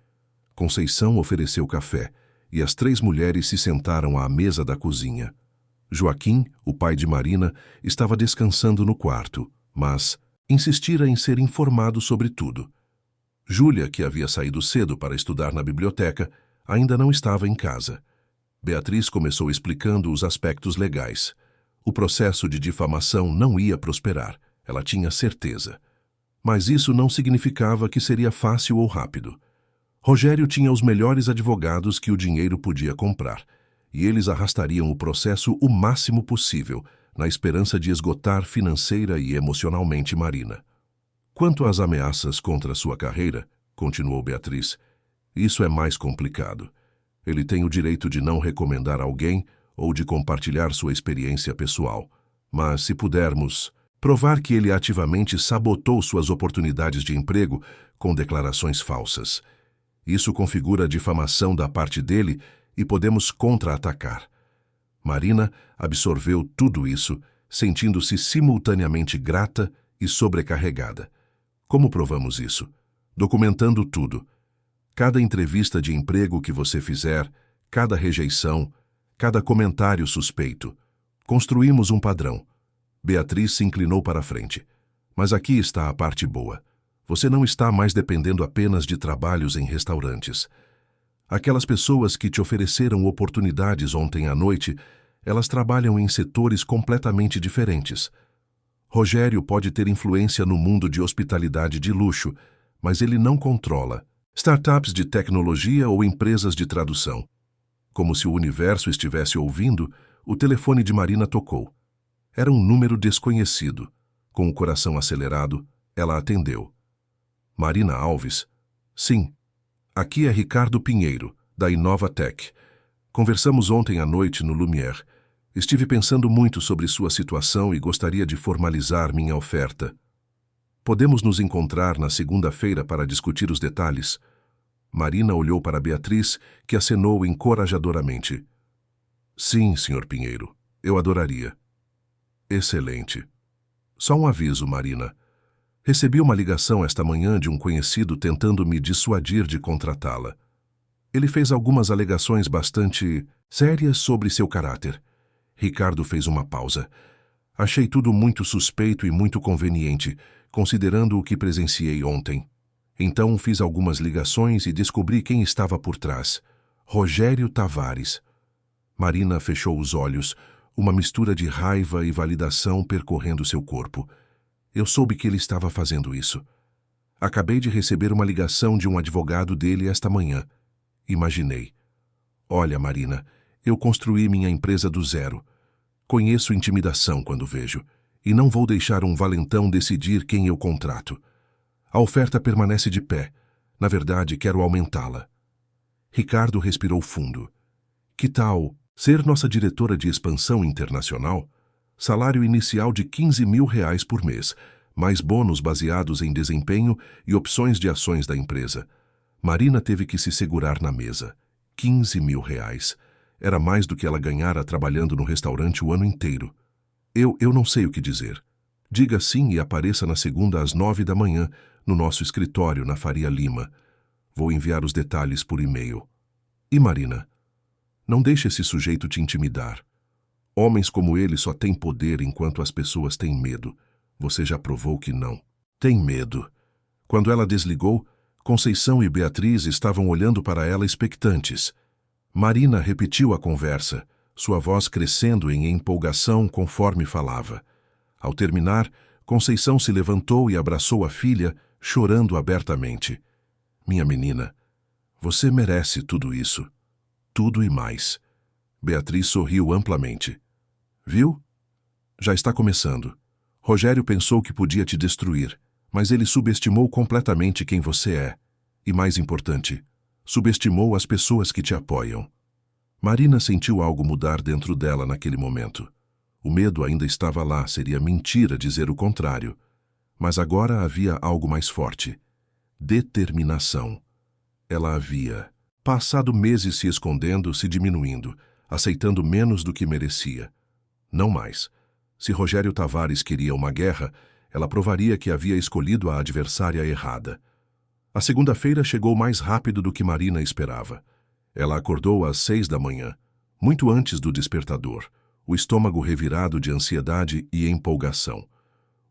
Conceição ofereceu café e as 3 mulheres se sentaram à mesa da cozinha. Joaquim, o pai de Marina, estava descansando no quarto, mas insistira em ser informado sobre tudo. Júlia, que havia saído cedo para estudar na biblioteca, ainda não estava em casa. Beatriz começou explicando os aspectos legais. O processo de difamação não ia prosperar, ela tinha certeza. Mas isso não significava que seria fácil ou rápido. Rogério tinha os melhores advogados que o dinheiro podia comprar, e eles arrastariam o processo o máximo possível, na esperança de esgotar financeira e emocionalmente Marina. Quanto às ameaças contra sua carreira, continuou Beatriz, isso é mais complicado. Ele tem o direito de não recomendar alguém ou de compartilhar sua experiência pessoal. Mas, se pudermos provar que ele ativamente sabotou suas oportunidades de emprego com declarações falsas, isso configura difamação da parte dele e podemos contra-atacar. Marina absorveu tudo isso, sentindo-se simultaneamente grata e sobrecarregada. Como provamos isso? Documentando tudo. Cada entrevista de emprego que você fizer, cada rejeição, cada comentário suspeito. Construímos um padrão. Beatriz se inclinou para a frente. Mas aqui está a parte boa. Você não está mais dependendo apenas de trabalhos em restaurantes. Aquelas pessoas que te ofereceram oportunidades ontem à noite, elas trabalham em setores completamente diferentes. Rogério pode ter influência no mundo de hospitalidade de luxo, mas ele não controla startups de tecnologia ou empresas de tradução. Como se o universo estivesse ouvindo, o telefone de Marina tocou. Era um número desconhecido. Com o coração acelerado, ela atendeu. Marina Alves? Sim. Aqui é Ricardo Pinheiro, da Inova Tech. Conversamos ontem à noite no Lumière. Estive pensando muito sobre sua situação e gostaria de formalizar minha oferta. Podemos nos encontrar na segunda-feira para discutir os detalhes? Marina olhou para Beatriz, que acenou encorajadoramente. Sim, Sr. Pinheiro, eu adoraria. Excelente. Só um aviso, Marina. Recebi uma ligação esta manhã de um conhecido tentando me dissuadir de contratá-la. Ele fez algumas alegações bastante sérias sobre seu caráter. Ricardo fez uma pausa. Achei tudo muito suspeito e muito conveniente, considerando o que presenciei ontem. Então fiz algumas ligações e descobri quem estava por trás. Rogério Tavares. Marina fechou os olhos, uma mistura de raiva e validação percorrendo seu corpo. Eu soube que ele estava fazendo isso. Acabei de receber uma ligação de um advogado dele esta manhã. Imaginei. Olha, Marina, eu construí minha empresa do zero. Conheço intimidação quando vejo, e não vou deixar um valentão decidir quem eu contrato. A oferta permanece de pé. Na verdade, quero aumentá-la. Ricardo respirou fundo. Que tal ser nossa diretora de expansão internacional? Salário inicial de R$ 15.000 por mês, mais bônus baseados em desempenho e opções de ações da empresa. Marina teve que se segurar na mesa. R$ 15.000. Era mais do que ela ganhara trabalhando no restaurante o ano inteiro. Eu não sei o que dizer. Diga sim e apareça na segunda às 9 da manhã, no nosso escritório, na Faria Lima. Vou enviar os detalhes por e-mail. E Marina? Não deixe esse sujeito te intimidar. Homens como ele só têm poder enquanto as pessoas têm medo. Você já provou que não. Tem medo. Quando ela desligou, Conceição e Beatriz estavam olhando para ela expectantes. Marina repetiu a conversa, sua voz crescendo em empolgação conforme falava. Ao terminar, Conceição se levantou e abraçou a filha, chorando abertamente. Minha menina, você merece tudo isso. Tudo e mais. Beatriz sorriu amplamente. Viu? Já está começando. Rogério pensou que podia te destruir, mas ele subestimou completamente quem você é. E mais importante, subestimou as pessoas que te apoiam. Marina sentiu algo mudar dentro dela naquele momento. O medo ainda estava lá, seria mentira dizer o contrário. Mas agora havia algo mais forte. Determinação. Ela havia passado meses se escondendo, se diminuindo, aceitando menos do que merecia. Não mais. Se Rogério Tavares queria uma guerra, ela provaria que havia escolhido a adversária errada. A segunda-feira chegou mais rápido do que Marina esperava. Ela acordou às 6 da manhã, muito antes do despertador, o estômago revirado de ansiedade e empolgação.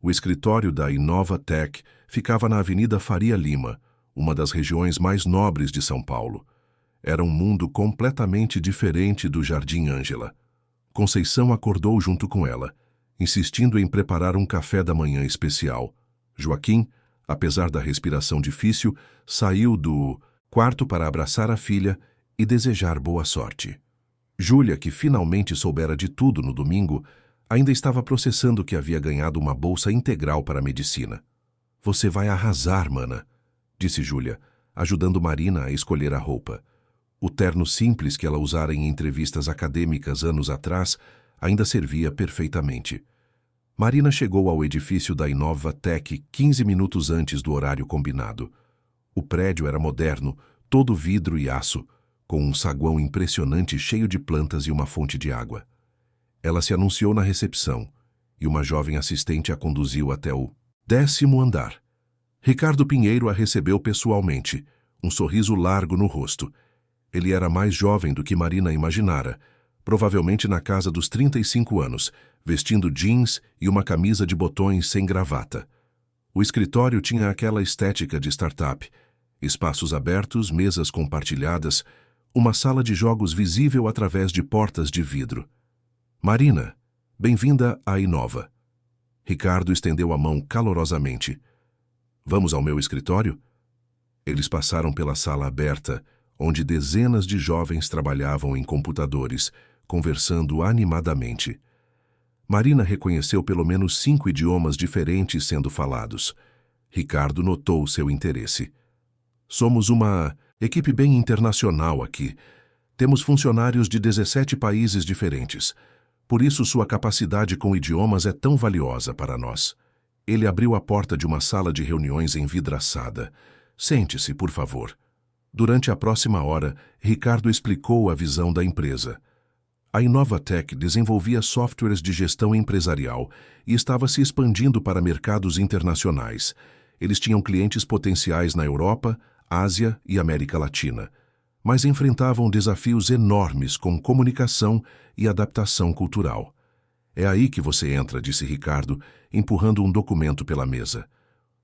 O escritório da Inova Tech ficava na Avenida Faria Lima, uma das regiões mais nobres de São Paulo. Era um mundo completamente diferente do Jardim Ângela. Conceição acordou junto com ela, insistindo em preparar um café da manhã especial. Joaquim, apesar da respiração difícil, saiu do quarto para abraçar a filha e desejar boa sorte. Júlia, que finalmente soubera de tudo no domingo, ainda estava processando que havia ganhado uma bolsa integral para a medicina. Você vai arrasar, mana, disse Júlia, ajudando Marina a escolher a roupa. O terno simples que ela usara em entrevistas acadêmicas anos atrás ainda servia perfeitamente. Marina chegou ao edifício da Inova Tech 15 minutos antes do horário combinado. O prédio era moderno, todo vidro e aço, com um saguão impressionante cheio de plantas e uma fonte de água. Ela se anunciou na recepção, e uma jovem assistente a conduziu até o 10º andar. Ricardo Pinheiro a recebeu pessoalmente, um sorriso largo no rosto. Ele era mais jovem do que Marina imaginara, provavelmente na casa dos 35 anos, vestindo jeans e uma camisa de botões sem gravata. O escritório tinha aquela estética de startup, espaços abertos, mesas compartilhadas, uma sala de jogos visível através de portas de vidro. Marina, bem-vinda à Inova. Ricardo estendeu a mão calorosamente. Vamos ao meu escritório? Eles passaram pela sala aberta, onde dezenas de jovens trabalhavam em computadores, conversando animadamente. Marina reconheceu pelo menos 5 idiomas diferentes sendo falados. Ricardo notou seu interesse. Somos uma equipe bem internacional aqui. Temos funcionários de 17 países diferentes. Por isso sua capacidade com idiomas é tão valiosa para nós. Ele abriu a porta de uma sala de reuniões envidraçada. Sente-se, por favor. Durante a próxima hora, Ricardo explicou a visão da empresa. A Inovatec desenvolvia softwares de gestão empresarial e estava se expandindo para mercados internacionais. Eles tinham clientes potenciais na Europa, Ásia e América Latina, mas enfrentavam desafios enormes com comunicação e adaptação cultural. É aí que você entra, disse Ricardo, empurrando um documento pela mesa.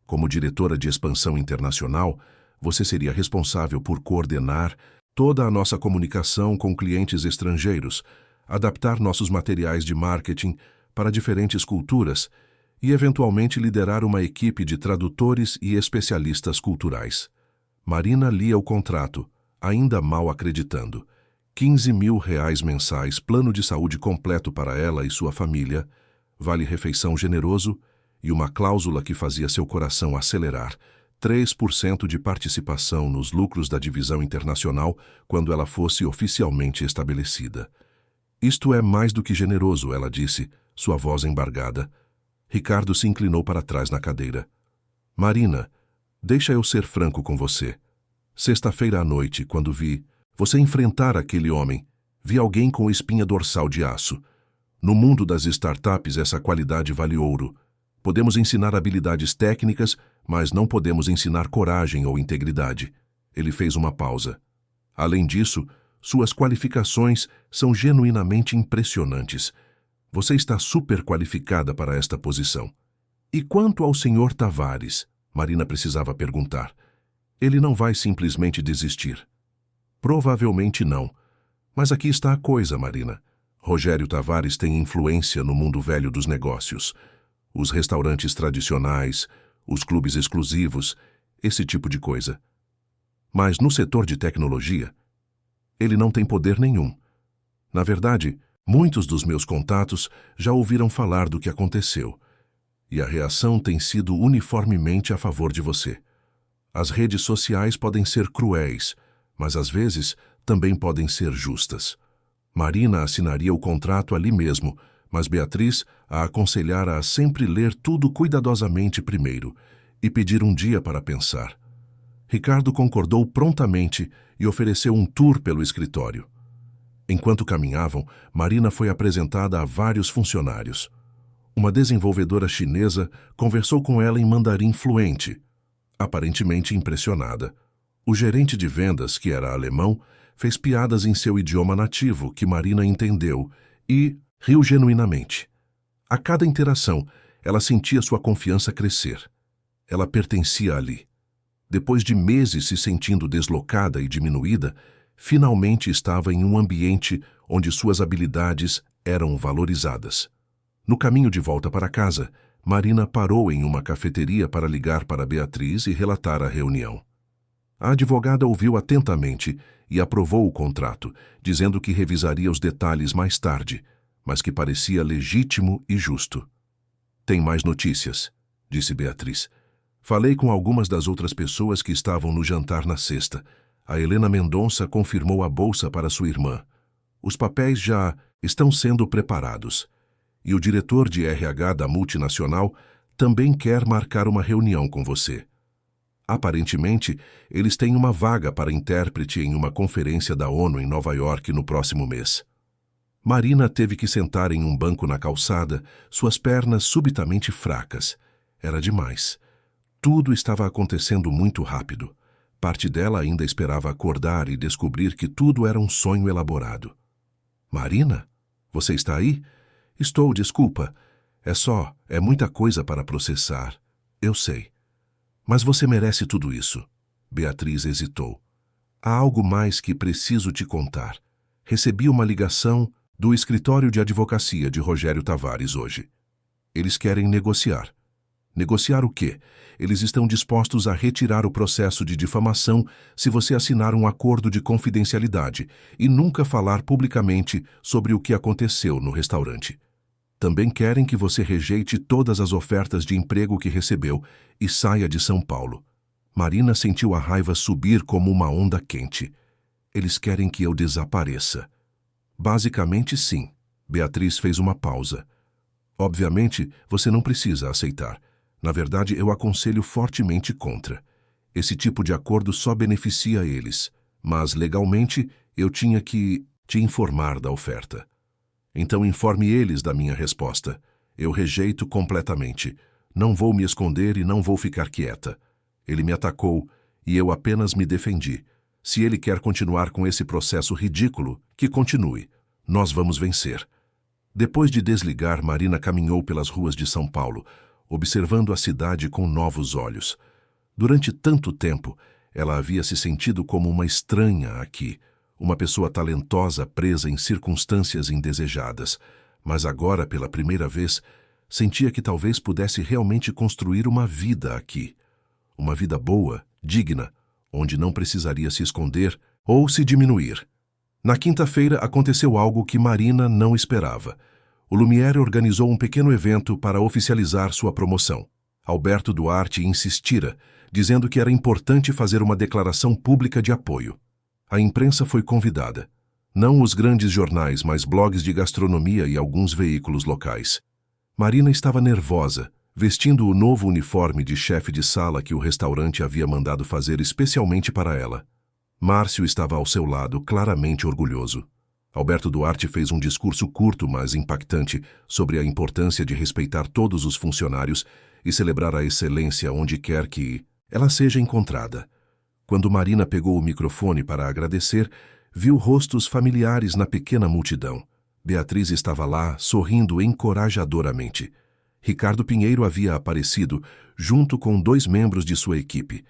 Como diretora de expansão internacional, você seria responsável por coordenar toda a nossa comunicação com clientes estrangeiros, adaptar nossos materiais de marketing para diferentes culturas e, eventualmente, liderar uma equipe de tradutores e especialistas culturais. Marina lia o contrato, ainda mal acreditando. R$ 15.000 mensais, plano de saúde completo para ela e sua família, vale-refeição generoso e uma cláusula que fazia seu coração acelerar. 3% de participação nos lucros da divisão internacional quando ela fosse oficialmente estabelecida. Isto é mais do que generoso, ela disse, sua voz embargada. Ricardo se inclinou para trás na cadeira. Marina, deixa eu ser franco com você. Sexta-feira à noite, quando vi você enfrentar aquele homem, vi alguém com espinha dorsal de aço. No mundo das startups, essa qualidade vale ouro. Podemos ensinar habilidades técnicas, mas não podemos ensinar coragem ou integridade. Ele fez uma pausa. Além disso, suas qualificações são genuinamente impressionantes. Você está super qualificada para esta posição. E quanto ao Sr. Tavares? Marina precisava perguntar. Ele não vai simplesmente desistir. Provavelmente não. Mas aqui está a coisa, Marina. Rogério Tavares tem influência no mundo velho dos negócios. Os restaurantes tradicionais, os clubes exclusivos, esse tipo de coisa. Mas no setor de tecnologia, ele não tem poder nenhum. Na verdade, muitos dos meus contatos já ouviram falar do que aconteceu, e a reação tem sido uniformemente a favor de você. As redes sociais podem ser cruéis, mas às vezes também podem ser justas. Marina assinaria o contrato ali mesmo, mas Beatriz a aconselhara a sempre ler tudo cuidadosamente primeiro e pedir um dia para pensar. Ricardo concordou prontamente e ofereceu um tour pelo escritório. Enquanto caminhavam, Marina foi apresentada a vários funcionários. Uma desenvolvedora chinesa conversou com ela em mandarim fluente, aparentemente impressionada. O gerente de vendas, que era alemão, fez piadas em seu idioma nativo, que Marina entendeu, e riu genuinamente. A cada interação, ela sentia sua confiança crescer. Ela pertencia ali. Depois de meses se sentindo deslocada e diminuída, finalmente estava em um ambiente onde suas habilidades eram valorizadas. No caminho de volta para casa, Marina parou em uma cafeteria para ligar para Beatriz e relatar a reunião. A advogada ouviu atentamente e aprovou o contrato, dizendo que revisaria os detalhes mais tarde, mas que parecia legítimo e justo. Tem mais notícias, disse Beatriz. Falei com algumas das outras pessoas que estavam no jantar na sexta. A Helena Mendonça confirmou a bolsa para sua irmã. Os papéis já estão sendo preparados. E o diretor de RH da multinacional também quer marcar uma reunião com você. Aparentemente, eles têm uma vaga para intérprete em uma conferência da ONU em Nova York no próximo mês. Marina teve que sentar em um banco na calçada, suas pernas subitamente fracas. Era demais. Tudo estava acontecendo muito rápido. Parte dela ainda esperava acordar e descobrir que tudo era um sonho elaborado. Marina? Você está aí? Estou, desculpa. É muita coisa para processar. Eu sei. Mas você merece tudo isso. Beatriz hesitou. Há algo mais que preciso te contar. Recebi uma ligação do escritório de advocacia de Rogério Tavares hoje. Eles querem negociar. Negociar o quê? Eles estão dispostos a retirar o processo de difamação se você assinar um acordo de confidencialidade e nunca falar publicamente sobre o que aconteceu no restaurante. Também querem que você rejeite todas as ofertas de emprego que recebeu e saia de São Paulo. Marina sentiu a raiva subir como uma onda quente. Eles querem que eu desapareça. Basicamente, sim. Beatriz fez uma pausa. Obviamente, você não precisa aceitar. Na verdade, eu aconselho fortemente contra. Esse tipo de acordo só beneficia eles. Mas, legalmente, eu tinha que te informar da oferta. Então informe eles da minha resposta. Eu rejeito completamente. Não vou me esconder e não vou ficar quieta. Ele me atacou e eu apenas me defendi. Se ele quer continuar com esse processo ridículo, que continue. Nós vamos vencer. Depois de desligar, Marina caminhou pelas ruas de São Paulo, observando a cidade com novos olhos. Durante tanto tempo, ela havia se sentido como uma estranha aqui, uma pessoa talentosa presa em circunstâncias indesejadas, mas agora, pela primeira vez, sentia que talvez pudesse realmente construir uma vida aqui. Uma vida boa, digna, onde não precisaria se esconder ou se diminuir. Na quinta-feira aconteceu algo que Marina não esperava. O Lumière organizou um pequeno evento para oficializar sua promoção. Alberto Duarte insistira, dizendo que era importante fazer uma declaração pública de apoio. A imprensa foi convidada. Não os grandes jornais, mas blogs de gastronomia e alguns veículos locais. Marina estava nervosa, vestindo o novo uniforme de chefe de sala que o restaurante havia mandado fazer especialmente para ela. Márcio estava ao seu lado, claramente orgulhoso. Alberto Duarte fez um discurso curto, mas impactante, sobre a importância de respeitar todos os funcionários e celebrar a excelência onde quer que ela seja encontrada. Quando Marina pegou o microfone para agradecer, viu rostos familiares na pequena multidão. Beatriz estava lá, sorrindo encorajadoramente. Ricardo Pinheiro havia aparecido, junto com 2 membros de sua equipe.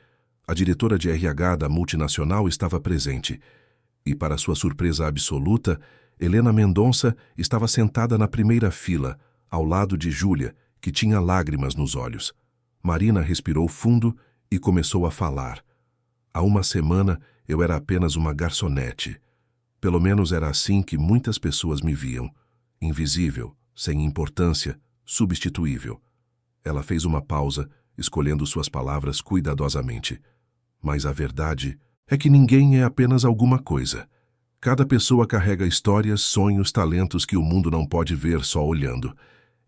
A diretora de RH da multinacional estava presente. E, para sua surpresa absoluta, Helena Mendonça estava sentada na primeira fila, ao lado de Júlia, que tinha lágrimas nos olhos. Marina respirou fundo e começou a falar. Há uma semana eu era apenas uma garçonete. Pelo menos era assim que muitas pessoas me viam. Invisível, sem importância, substituível. Ela fez uma pausa, escolhendo suas palavras cuidadosamente. Mas a verdade é que ninguém é apenas alguma coisa. Cada pessoa carrega histórias, sonhos, talentos que o mundo não pode ver só olhando.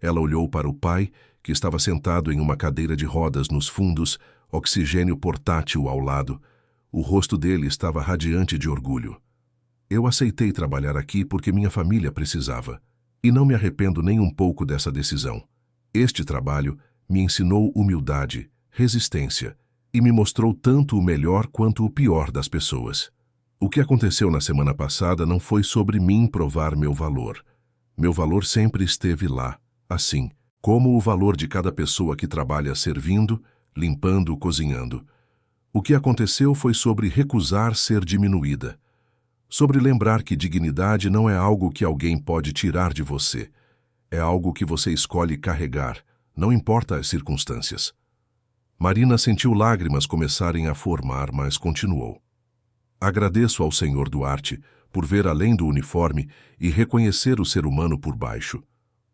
Ela olhou para o pai, que estava sentado em uma cadeira de rodas nos fundos, oxigênio portátil ao lado. O rosto dele estava radiante de orgulho. Eu aceitei trabalhar aqui porque minha família precisava. E não me arrependo nem um pouco dessa decisão. Este trabalho me ensinou humildade, resistência, e me mostrou tanto o melhor quanto o pior das pessoas. O que aconteceu na semana passada não foi sobre mim provar meu valor. Meu valor sempre esteve lá, assim, como o valor de cada pessoa que trabalha servindo, limpando, cozinhando. O que aconteceu foi sobre recusar ser diminuída. Sobre lembrar que dignidade não é algo que alguém pode tirar de você. É algo que você escolhe carregar, não importa as circunstâncias. Marina sentiu lágrimas começarem a formar, mas continuou. Agradeço ao Sr. Duarte por ver além do uniforme e reconhecer o ser humano por baixo.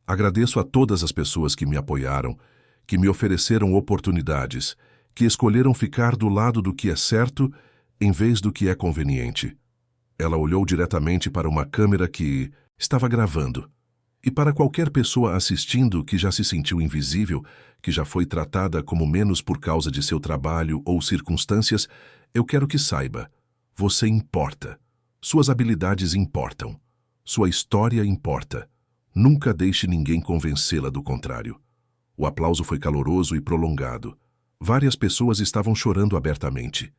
Agradeço a todas as pessoas que me apoiaram, que me ofereceram oportunidades, que escolheram ficar do lado do que é certo em vez do que é conveniente. Ela olhou diretamente para uma câmera que estava gravando. E para qualquer pessoa assistindo que já se sentiu invisível, que já foi tratada como menos por causa de seu trabalho ou circunstâncias, eu quero que saiba: você importa. Suas habilidades importam. Sua história importa. Nunca deixe ninguém convencê-la do contrário. O aplauso foi caloroso e prolongado. Várias pessoas estavam chorando abertamente.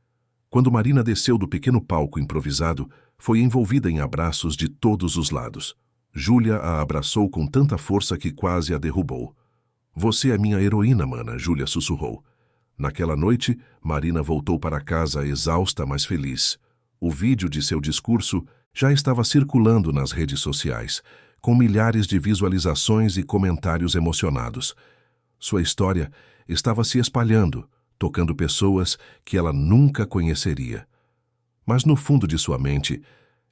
Quando Marina desceu do pequeno palco improvisado, foi envolvida em abraços de todos os lados. Júlia a abraçou com tanta força que quase a derrubou. Você é minha heroína, mana, Júlia sussurrou. Naquela noite, Marina voltou para casa exausta, mas feliz. O vídeo de seu discurso já estava circulando nas redes sociais, com milhares de visualizações e comentários emocionados. Sua história estava se espalhando, tocando pessoas que ela nunca conheceria. Mas no fundo de sua mente,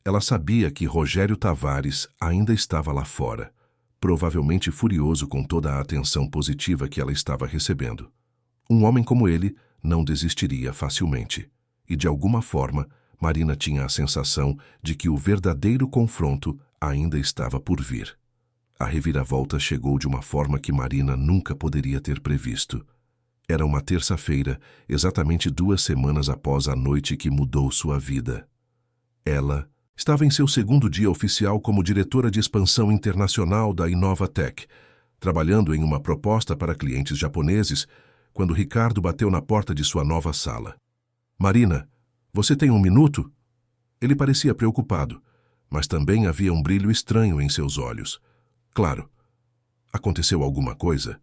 ela sabia que Rogério Tavares ainda estava lá fora, provavelmente furioso com toda a atenção positiva que ela estava recebendo. Um homem como ele não desistiria facilmente. E de alguma forma, Marina tinha a sensação de que o verdadeiro confronto ainda estava por vir. A reviravolta chegou de uma forma que Marina nunca poderia ter previsto. Era uma terça-feira, exatamente 2 semanas após a noite que mudou sua vida. Ela estava em seu segundo dia oficial como diretora de expansão internacional da Inovatec, trabalhando em uma proposta para clientes japoneses, quando Ricardo bateu na porta de sua nova sala. Marina, você tem um minuto? Ele parecia preocupado, mas também havia um brilho estranho em seus olhos. Claro. Aconteceu alguma coisa?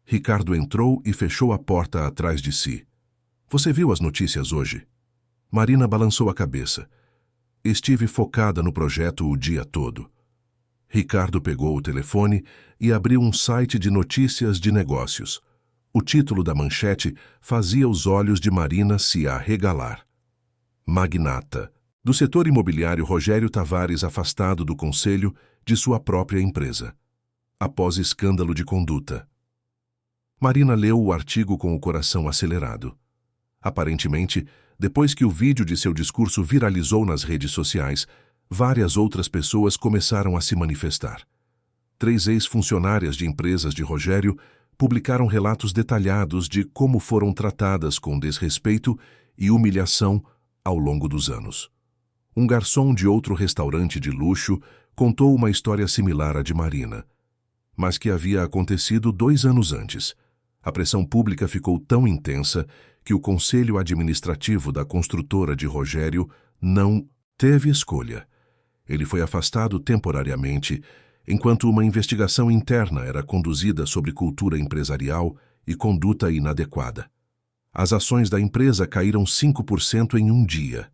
Ricardo entrou e fechou a porta atrás de si. Você viu as notícias hoje? Marina balançou a cabeça. Estive focada no projeto o dia todo. Ricardo pegou o telefone e abriu um site de notícias de negócios. O título da manchete fazia os olhos de Marina se arregalar. Magnata. Do setor imobiliário, Rogério Tavares afastado do conselho de sua própria empresa, após escândalo de conduta. Marina leu o artigo com o coração acelerado. Aparentemente, depois que o vídeo de seu discurso viralizou nas redes sociais, várias outras pessoas começaram a se manifestar. 3 ex-funcionárias de empresas de Rogério publicaram relatos detalhados de como foram tratadas com desrespeito e humilhação ao longo dos anos. Um garçom de outro restaurante de luxo contou uma história similar à de Marina, mas que havia acontecido 2 anos antes. A pressão pública ficou tão intensa que o conselho administrativo da construtora de Rogério não teve escolha. Ele foi afastado temporariamente, enquanto uma investigação interna era conduzida sobre cultura empresarial e conduta inadequada. As ações da empresa caíram 5% em um dia.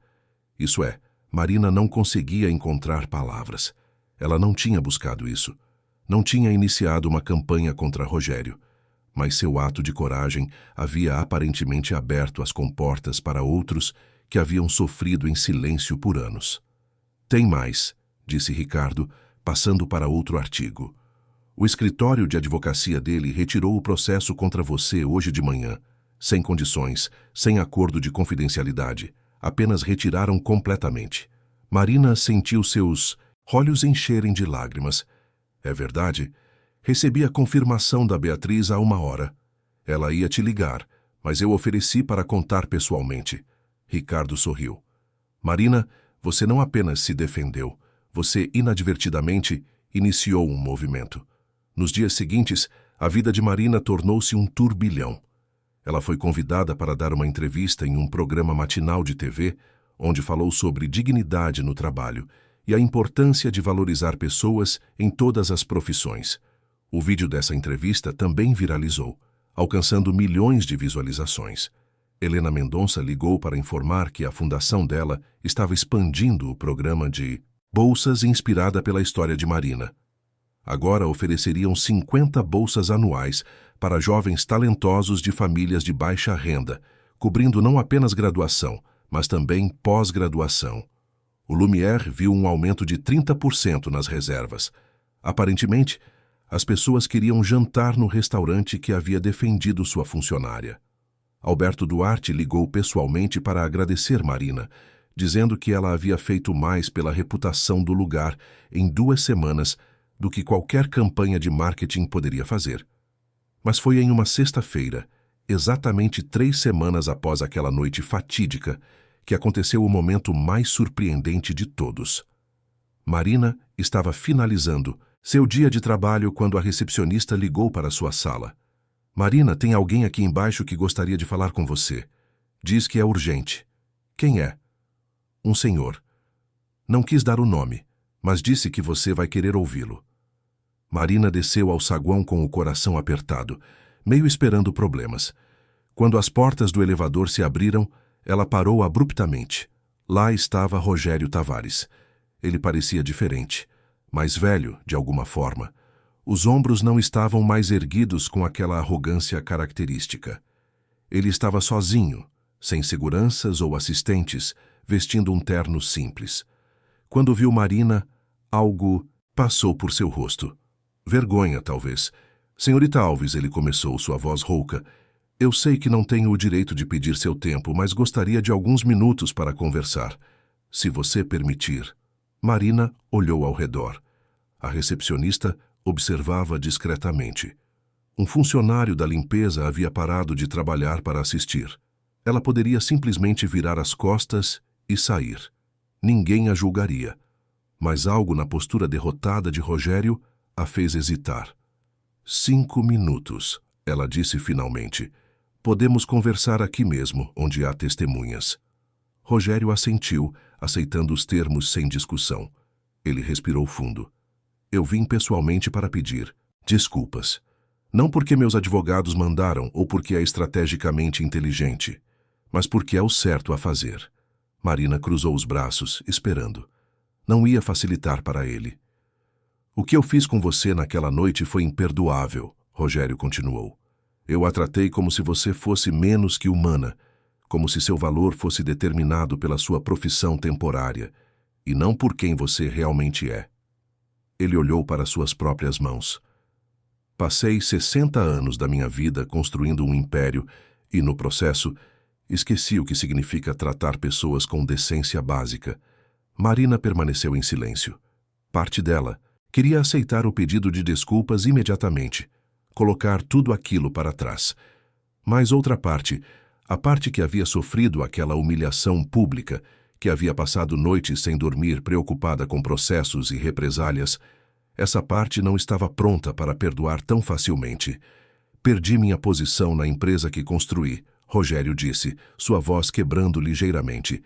Isso é, Marina não conseguia encontrar palavras. Ela não tinha buscado isso. Não tinha iniciado uma campanha contra Rogério. Mas seu ato de coragem havia aparentemente aberto as comportas para outros que haviam sofrido em silêncio por anos. Tem mais, disse Ricardo, passando para outro artigo. O escritório de advocacia dele retirou o processo contra você hoje de manhã, sem condições, sem acordo de confidencialidade. Apenas retiraram completamente. Marina sentiu seus olhos encherem de lágrimas. É verdade? Recebi a confirmação da Beatriz há 1 hora. Ela ia te ligar, mas eu ofereci para contar pessoalmente. Ricardo sorriu. Marina, você não apenas se defendeu, você inadvertidamente iniciou um movimento. Nos dias seguintes, a vida de Marina tornou-se um turbilhão. Ela foi convidada para dar uma entrevista em um programa matinal de TV, onde falou sobre dignidade no trabalho e a importância de valorizar pessoas em todas as profissões. O vídeo dessa entrevista também viralizou, alcançando milhões de visualizações. Helena Mendonça ligou para informar que a fundação dela estava expandindo o programa de bolsas inspirada pela história de Marina. Agora ofereceriam 50 bolsas anuais para jovens talentosos de famílias de baixa renda, cobrindo não apenas graduação, mas também pós-graduação. O Lumière viu um aumento de 30% nas reservas. Aparentemente, as pessoas queriam jantar no restaurante que havia defendido sua funcionária. Alberto Duarte ligou pessoalmente para agradecer Marina, dizendo que ela havia feito mais pela reputação do lugar em 2 semanas do que qualquer campanha de marketing poderia fazer. Mas foi em uma sexta-feira, exatamente 3 semanas após aquela noite fatídica, que aconteceu o momento mais surpreendente de todos. Marina estava finalizando seu dia de trabalho quando a recepcionista ligou para sua sala. Marina, tem alguém aqui embaixo que gostaria de falar com você. Diz que é urgente. Quem é? Um senhor. Não quis dar o nome, mas disse que você vai querer ouvi-lo. Marina desceu ao saguão com o coração apertado, meio esperando problemas. Quando as portas do elevador se abriram, ela parou abruptamente. Lá estava Rogério Tavares. Ele parecia diferente, mais velho, de alguma forma. Os ombros não estavam mais erguidos com aquela arrogância característica. Ele estava sozinho, sem seguranças ou assistentes, vestindo um terno simples. Quando viu Marina, algo passou por seu rosto. Vergonha, talvez. Senhorita Alves, ele começou, sua voz rouca. Eu sei que não tenho o direito de pedir seu tempo, mas gostaria de alguns minutos para conversar. Se você permitir. Marina olhou ao redor. A recepcionista observava discretamente. Um funcionário da limpeza havia parado de trabalhar para assistir. Ela poderia simplesmente virar as costas e sair. Ninguém a julgaria. Mas algo na postura derrotada de Rogério a fez hesitar. 5 minutos, ela disse finalmente. Podemos conversar aqui mesmo, onde há testemunhas. Rogério assentiu, aceitando os termos sem discussão. Ele respirou fundo. Eu vim pessoalmente para pedir desculpas. Não porque meus advogados mandaram ou porque é estrategicamente inteligente, mas porque é o certo a fazer. Marina cruzou os braços, esperando. Não ia facilitar para ele. O que eu fiz com você naquela noite foi imperdoável, Rogério continuou. Eu a tratei como se você fosse menos que humana, como se seu valor fosse determinado pela sua profissão temporária, e não por quem você realmente é. Ele olhou para suas próprias mãos. Passei 60 anos da minha vida construindo um império e, no processo, esqueci o que significa tratar pessoas com decência básica. Marina permaneceu em silêncio. Parte dela queria aceitar o pedido de desculpas imediatamente, colocar tudo aquilo para trás. Mas outra parte, a parte que havia sofrido aquela humilhação pública, que havia passado noites sem dormir preocupada com processos e represálias, essa parte não estava pronta para perdoar tão facilmente. Perdi minha posição na empresa que construí, Rogério disse, sua voz quebrando ligeiramente.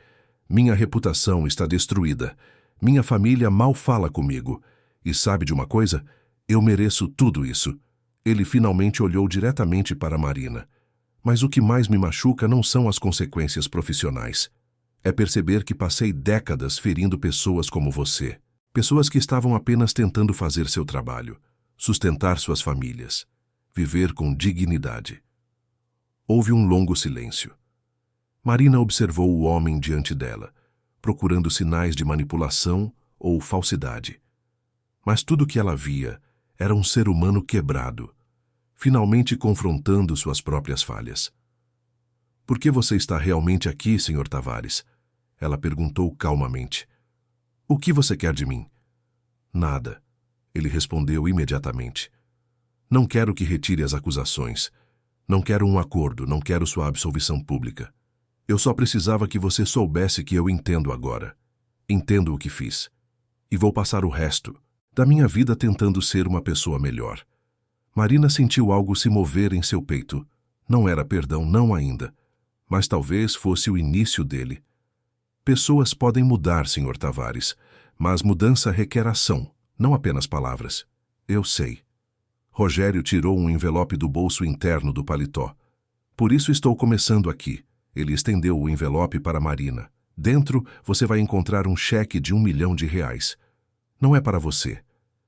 Minha reputação está destruída. Minha família mal fala comigo. E sabe de uma coisa? Eu mereço tudo isso. Ele finalmente olhou diretamente para Marina. Mas o que mais me machuca não são as consequências profissionais. É perceber que passei décadas ferindo pessoas como você. Pessoas que estavam apenas tentando fazer seu trabalho, sustentar suas famílias, viver com dignidade. Houve um longo silêncio. Marina observou o homem diante dela, procurando sinais de manipulação ou falsidade. Mas tudo que ela via era um ser humano quebrado, finalmente confrontando suas próprias falhas. Por que você está realmente aqui, Sr. Tavares? Ela perguntou calmamente. O que você quer de mim? Nada. Ele respondeu imediatamente. Não quero que retire as acusações. Não quero um acordo, não quero sua absolvição pública. Eu só precisava que você soubesse que eu entendo agora. Entendo o que fiz. E vou passar o resto da minha vida tentando ser uma pessoa melhor. Marina sentiu algo se mover em seu peito. Não era perdão, não ainda. Mas talvez fosse o início dele. Pessoas podem mudar, Sr. Tavares, mas mudança requer ação, não apenas palavras. Eu sei. Rogério tirou um envelope do bolso interno do paletó. Por isso estou começando aqui. Ele estendeu o envelope para Marina. Dentro, você vai encontrar um cheque de R$1 milhão. Não é para você.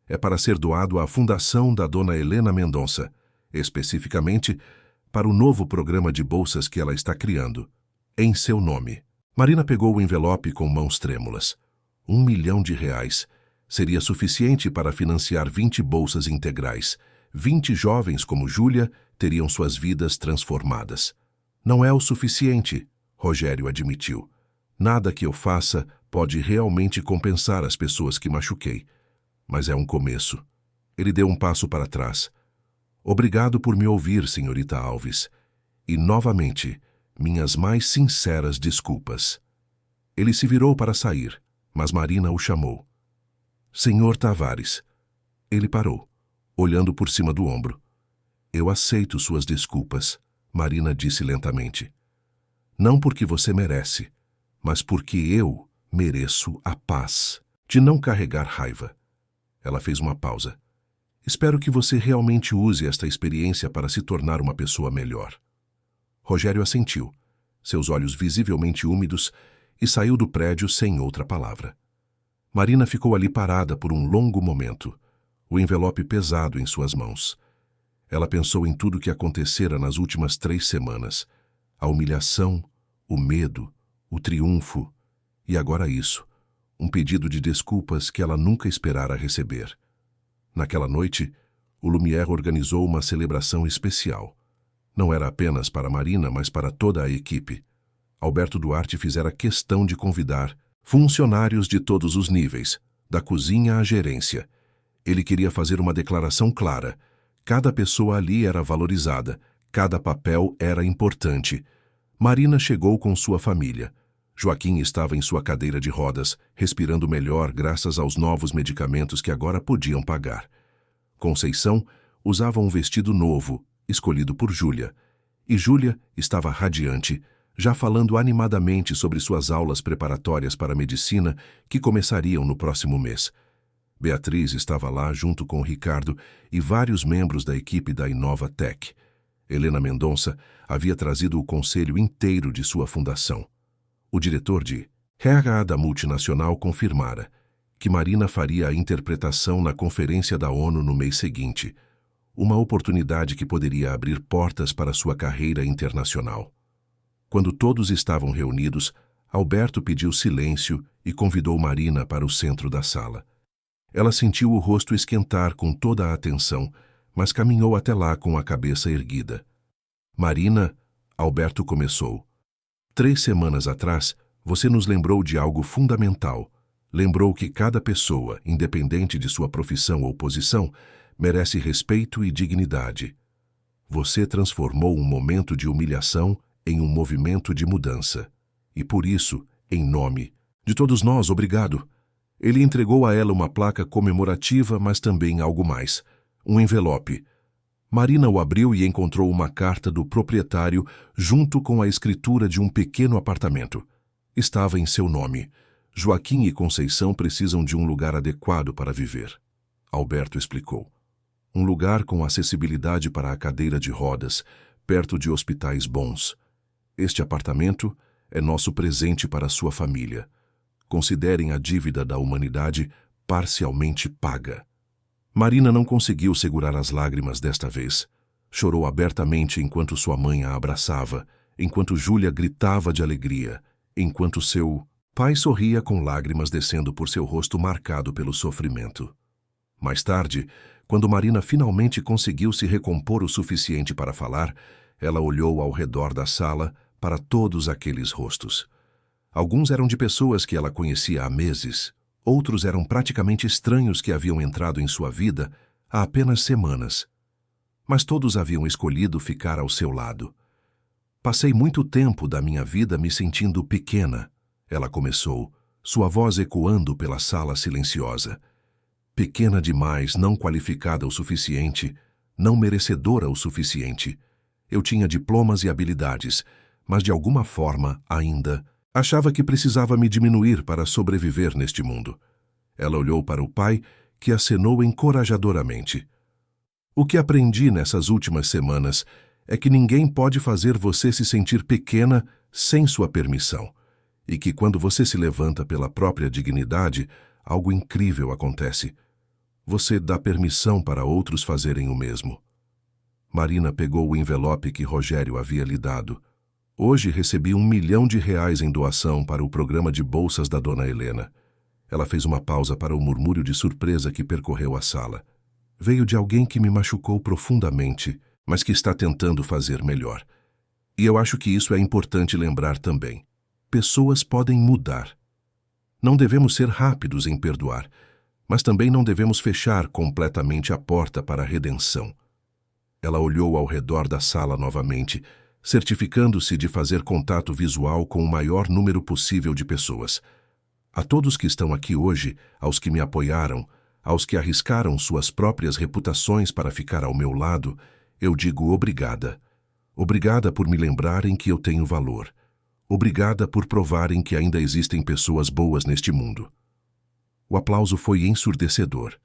É para ser doado à fundação da dona Helena Mendonça, especificamente para o novo programa de bolsas que ela está criando, em seu nome. Marina pegou o envelope com mãos trêmulas. R$1 milhão seria suficiente para financiar 20 bolsas integrais. 20 jovens como Júlia teriam suas vidas transformadas. Não é o suficiente, Rogério admitiu. Nada que eu faça pode realmente compensar as pessoas que machuquei. Mas é um começo. Ele deu um passo para trás. Obrigado por me ouvir, senhorita Alves. E, novamente, minhas mais sinceras desculpas. Ele se virou para sair, mas Marina o chamou. Senhor Tavares. Ele parou, olhando por cima do ombro. Eu aceito suas desculpas, Marina disse lentamente. Não porque você merece, mas porque eu mereço a paz de não carregar raiva. Ela fez uma pausa. Espero que você realmente use esta experiência para se tornar uma pessoa melhor. Rogério assentiu, seus olhos visivelmente úmidos, e saiu do prédio sem outra palavra. Marina ficou ali parada por um longo momento, o envelope pesado em suas mãos. Ela pensou em tudo o que acontecera nas últimas 3 semanas. A humilhação, o medo, o triunfo, e agora isso, um pedido de desculpas que ela nunca esperara receber. Naquela noite, o Lumière organizou uma celebração especial. Não era apenas para Marina, mas para toda a equipe. Alberto Duarte fizera questão de convidar funcionários de todos os níveis, da cozinha à gerência. Ele queria fazer uma declaração clara. Cada pessoa ali era valorizada, cada papel era importante. Marina chegou com sua família. Joaquim estava em sua cadeira de rodas, respirando melhor graças aos novos medicamentos que agora podiam pagar. Conceição usava um vestido novo, escolhido por Júlia. E Júlia estava radiante, já falando animadamente sobre suas aulas preparatórias para a medicina que começariam no próximo mês. Beatriz estava lá junto com Ricardo e vários membros da equipe da Inova Tech. Helena Mendonça havia trazido o conselho inteiro de sua fundação. O diretor de RH da multinacional confirmara que Marina faria a interpretação na conferência da ONU no mês seguinte, uma oportunidade que poderia abrir portas para sua carreira internacional. Quando todos estavam reunidos, Alberto pediu silêncio e convidou Marina para o centro da sala. Ela sentiu o rosto esquentar com toda a atenção, mas caminhou até lá com a cabeça erguida. Marina, Alberto começou. 3 semanas atrás, você nos lembrou de algo fundamental. Lembrou que cada pessoa, independente de sua profissão ou posição, merece respeito e dignidade. Você transformou um momento de humilhação em um movimento de mudança. E por isso, em nome de todos nós, obrigado. Ele entregou a ela uma placa comemorativa, mas também algo mais. Um envelope. Marina o abriu e encontrou uma carta do proprietário junto com a escritura de um pequeno apartamento. Estava em seu nome. Joaquim e Conceição precisam de um lugar adequado para viver. Alberto explicou. Um lugar com acessibilidade para a cadeira de rodas, perto de hospitais bons. Este apartamento é nosso presente para sua família. Considerem a dívida da humanidade parcialmente paga. Marina não conseguiu segurar as lágrimas desta vez. Chorou abertamente enquanto sua mãe a abraçava, enquanto Júlia gritava de alegria, enquanto seu pai sorria com lágrimas descendo por seu rosto marcado pelo sofrimento. Mais tarde, quando Marina finalmente conseguiu se recompor o suficiente para falar, ela olhou ao redor da sala para todos aqueles rostos. Alguns eram de pessoas que ela conhecia há meses, outros eram praticamente estranhos que haviam entrado em sua vida há apenas semanas. Mas todos haviam escolhido ficar ao seu lado. Passei muito tempo da minha vida me sentindo pequena, ela começou, sua voz ecoando pela sala silenciosa. Pequena demais, não qualificada o suficiente, não merecedora o suficiente. Eu tinha diplomas e habilidades, mas de alguma forma, ainda, achava que precisava me diminuir para sobreviver neste mundo. Ela olhou para o pai, que acenou encorajadoramente. O que aprendi nessas últimas semanas é que ninguém pode fazer você se sentir pequena sem sua permissão, e que quando você se levanta pela própria dignidade, algo incrível acontece. Você dá permissão para outros fazerem o mesmo. Marina pegou o envelope que Rogério havia lhe dado. Hoje recebi R$1 milhão em doação para o programa de bolsas da dona Helena. Ela fez uma pausa para o murmúrio de surpresa que percorreu a sala. Veio de alguém que me machucou profundamente, mas que está tentando fazer melhor. E eu acho que isso é importante lembrar também. Pessoas podem mudar. Não devemos ser rápidos em perdoar, mas também não devemos fechar completamente a porta para a redenção. Ela olhou ao redor da sala novamente, certificando-se de fazer contato visual com o maior número possível de pessoas. A todos que estão aqui hoje, aos que me apoiaram, aos que arriscaram suas próprias reputações para ficar ao meu lado, eu digo obrigada. Obrigada por me lembrarem que eu tenho valor. Obrigada por provarem que ainda existem pessoas boas neste mundo. O aplauso foi ensurdecedor.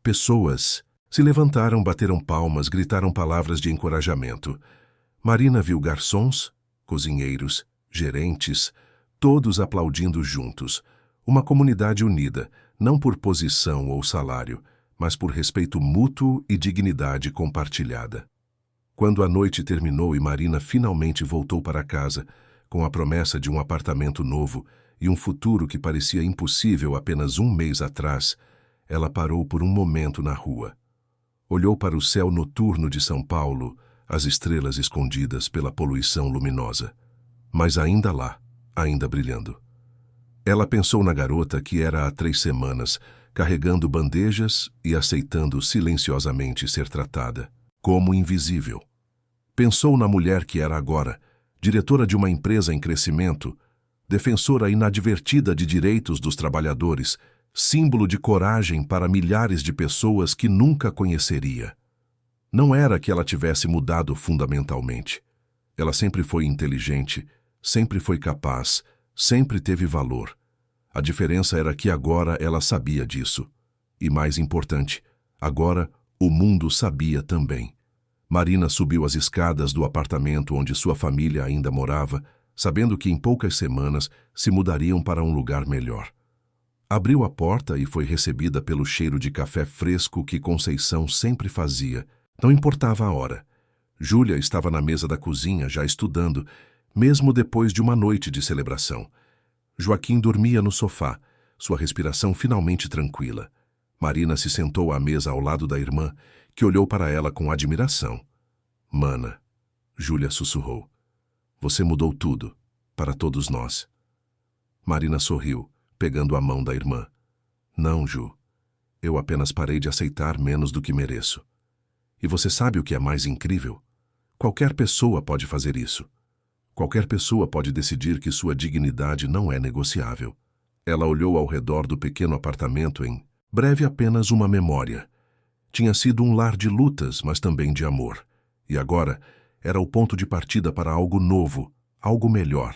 Pessoas se levantaram, bateram palmas, gritaram palavras de encorajamento. Marina viu garçons, cozinheiros, gerentes, todos aplaudindo juntos. Uma comunidade unida, não por posição ou salário, mas por respeito mútuo e dignidade compartilhada. Quando a noite terminou e Marina finalmente voltou para casa, com a promessa de um apartamento novo e um futuro que parecia impossível apenas um mês atrás, ela parou por um momento na rua. Olhou para o céu noturno de São Paulo, as estrelas escondidas pela poluição luminosa. Mas ainda lá, ainda brilhando. Ela pensou na garota que era há 3 semanas, carregando bandejas e aceitando silenciosamente ser tratada como invisível. Pensou na mulher que era agora, diretora de uma empresa em crescimento, defensora inadvertida de direitos dos trabalhadores, símbolo de coragem para milhares de pessoas que nunca conheceria. Não era que ela tivesse mudado fundamentalmente. Ela sempre foi inteligente, sempre foi capaz, sempre teve valor. A diferença era que agora ela sabia disso. E mais importante, agora o mundo sabia também. Marina subiu as escadas do apartamento onde sua família ainda morava, sabendo que em poucas semanas se mudariam para um lugar melhor. Abriu a porta e foi recebida pelo cheiro de café fresco que Conceição sempre fazia. Não importava a hora. Júlia estava na mesa da cozinha já estudando, mesmo depois de uma noite de celebração. Joaquim dormia no sofá, sua respiração finalmente tranquila. Marina se sentou à mesa ao lado da irmã, que olhou para ela com admiração. Mana, Júlia sussurrou. Você mudou tudo, para todos nós. Marina sorriu, pegando a mão da irmã. Não, Ju. Eu apenas parei de aceitar menos do que mereço. E você sabe o que é mais incrível? Qualquer pessoa pode fazer isso. Qualquer pessoa pode decidir que sua dignidade não é negociável. Ela olhou ao redor do pequeno apartamento em breve apenas uma memória. Tinha sido um lar de lutas, mas também de amor. E agora era o ponto de partida para algo novo, algo melhor.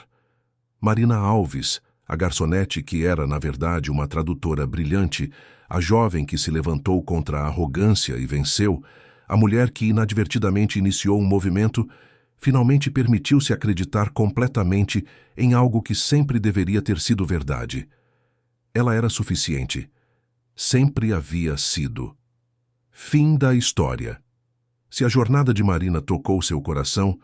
Marina Alves, a garçonete que era, na verdade, uma tradutora brilhante, a jovem que se levantou contra a arrogância e venceu, a mulher que inadvertidamente iniciou um movimento, finalmente permitiu-se acreditar completamente em algo que sempre deveria ter sido verdade. Ela era suficiente. Sempre havia sido. Fim da história. Se a jornada de Marina tocou seu coração,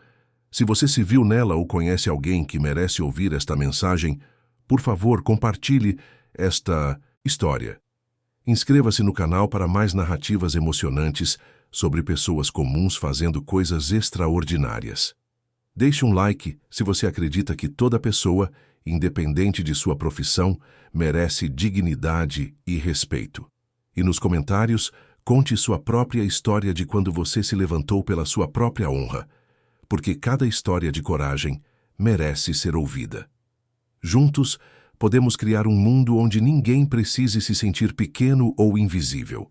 se você se viu nela ou conhece alguém que merece ouvir esta mensagem, por favor, compartilhe esta história. Inscreva-se no canal para mais narrativas emocionantes sobre pessoas comuns fazendo coisas extraordinárias. Deixe um like se você acredita que toda pessoa, independente de sua profissão, merece dignidade e respeito. E nos comentários, conte sua própria história de quando você se levantou pela sua própria honra, porque cada história de coragem merece ser ouvida. Juntos, podemos criar um mundo onde ninguém precise se sentir pequeno ou invisível.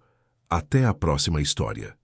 Até a próxima história.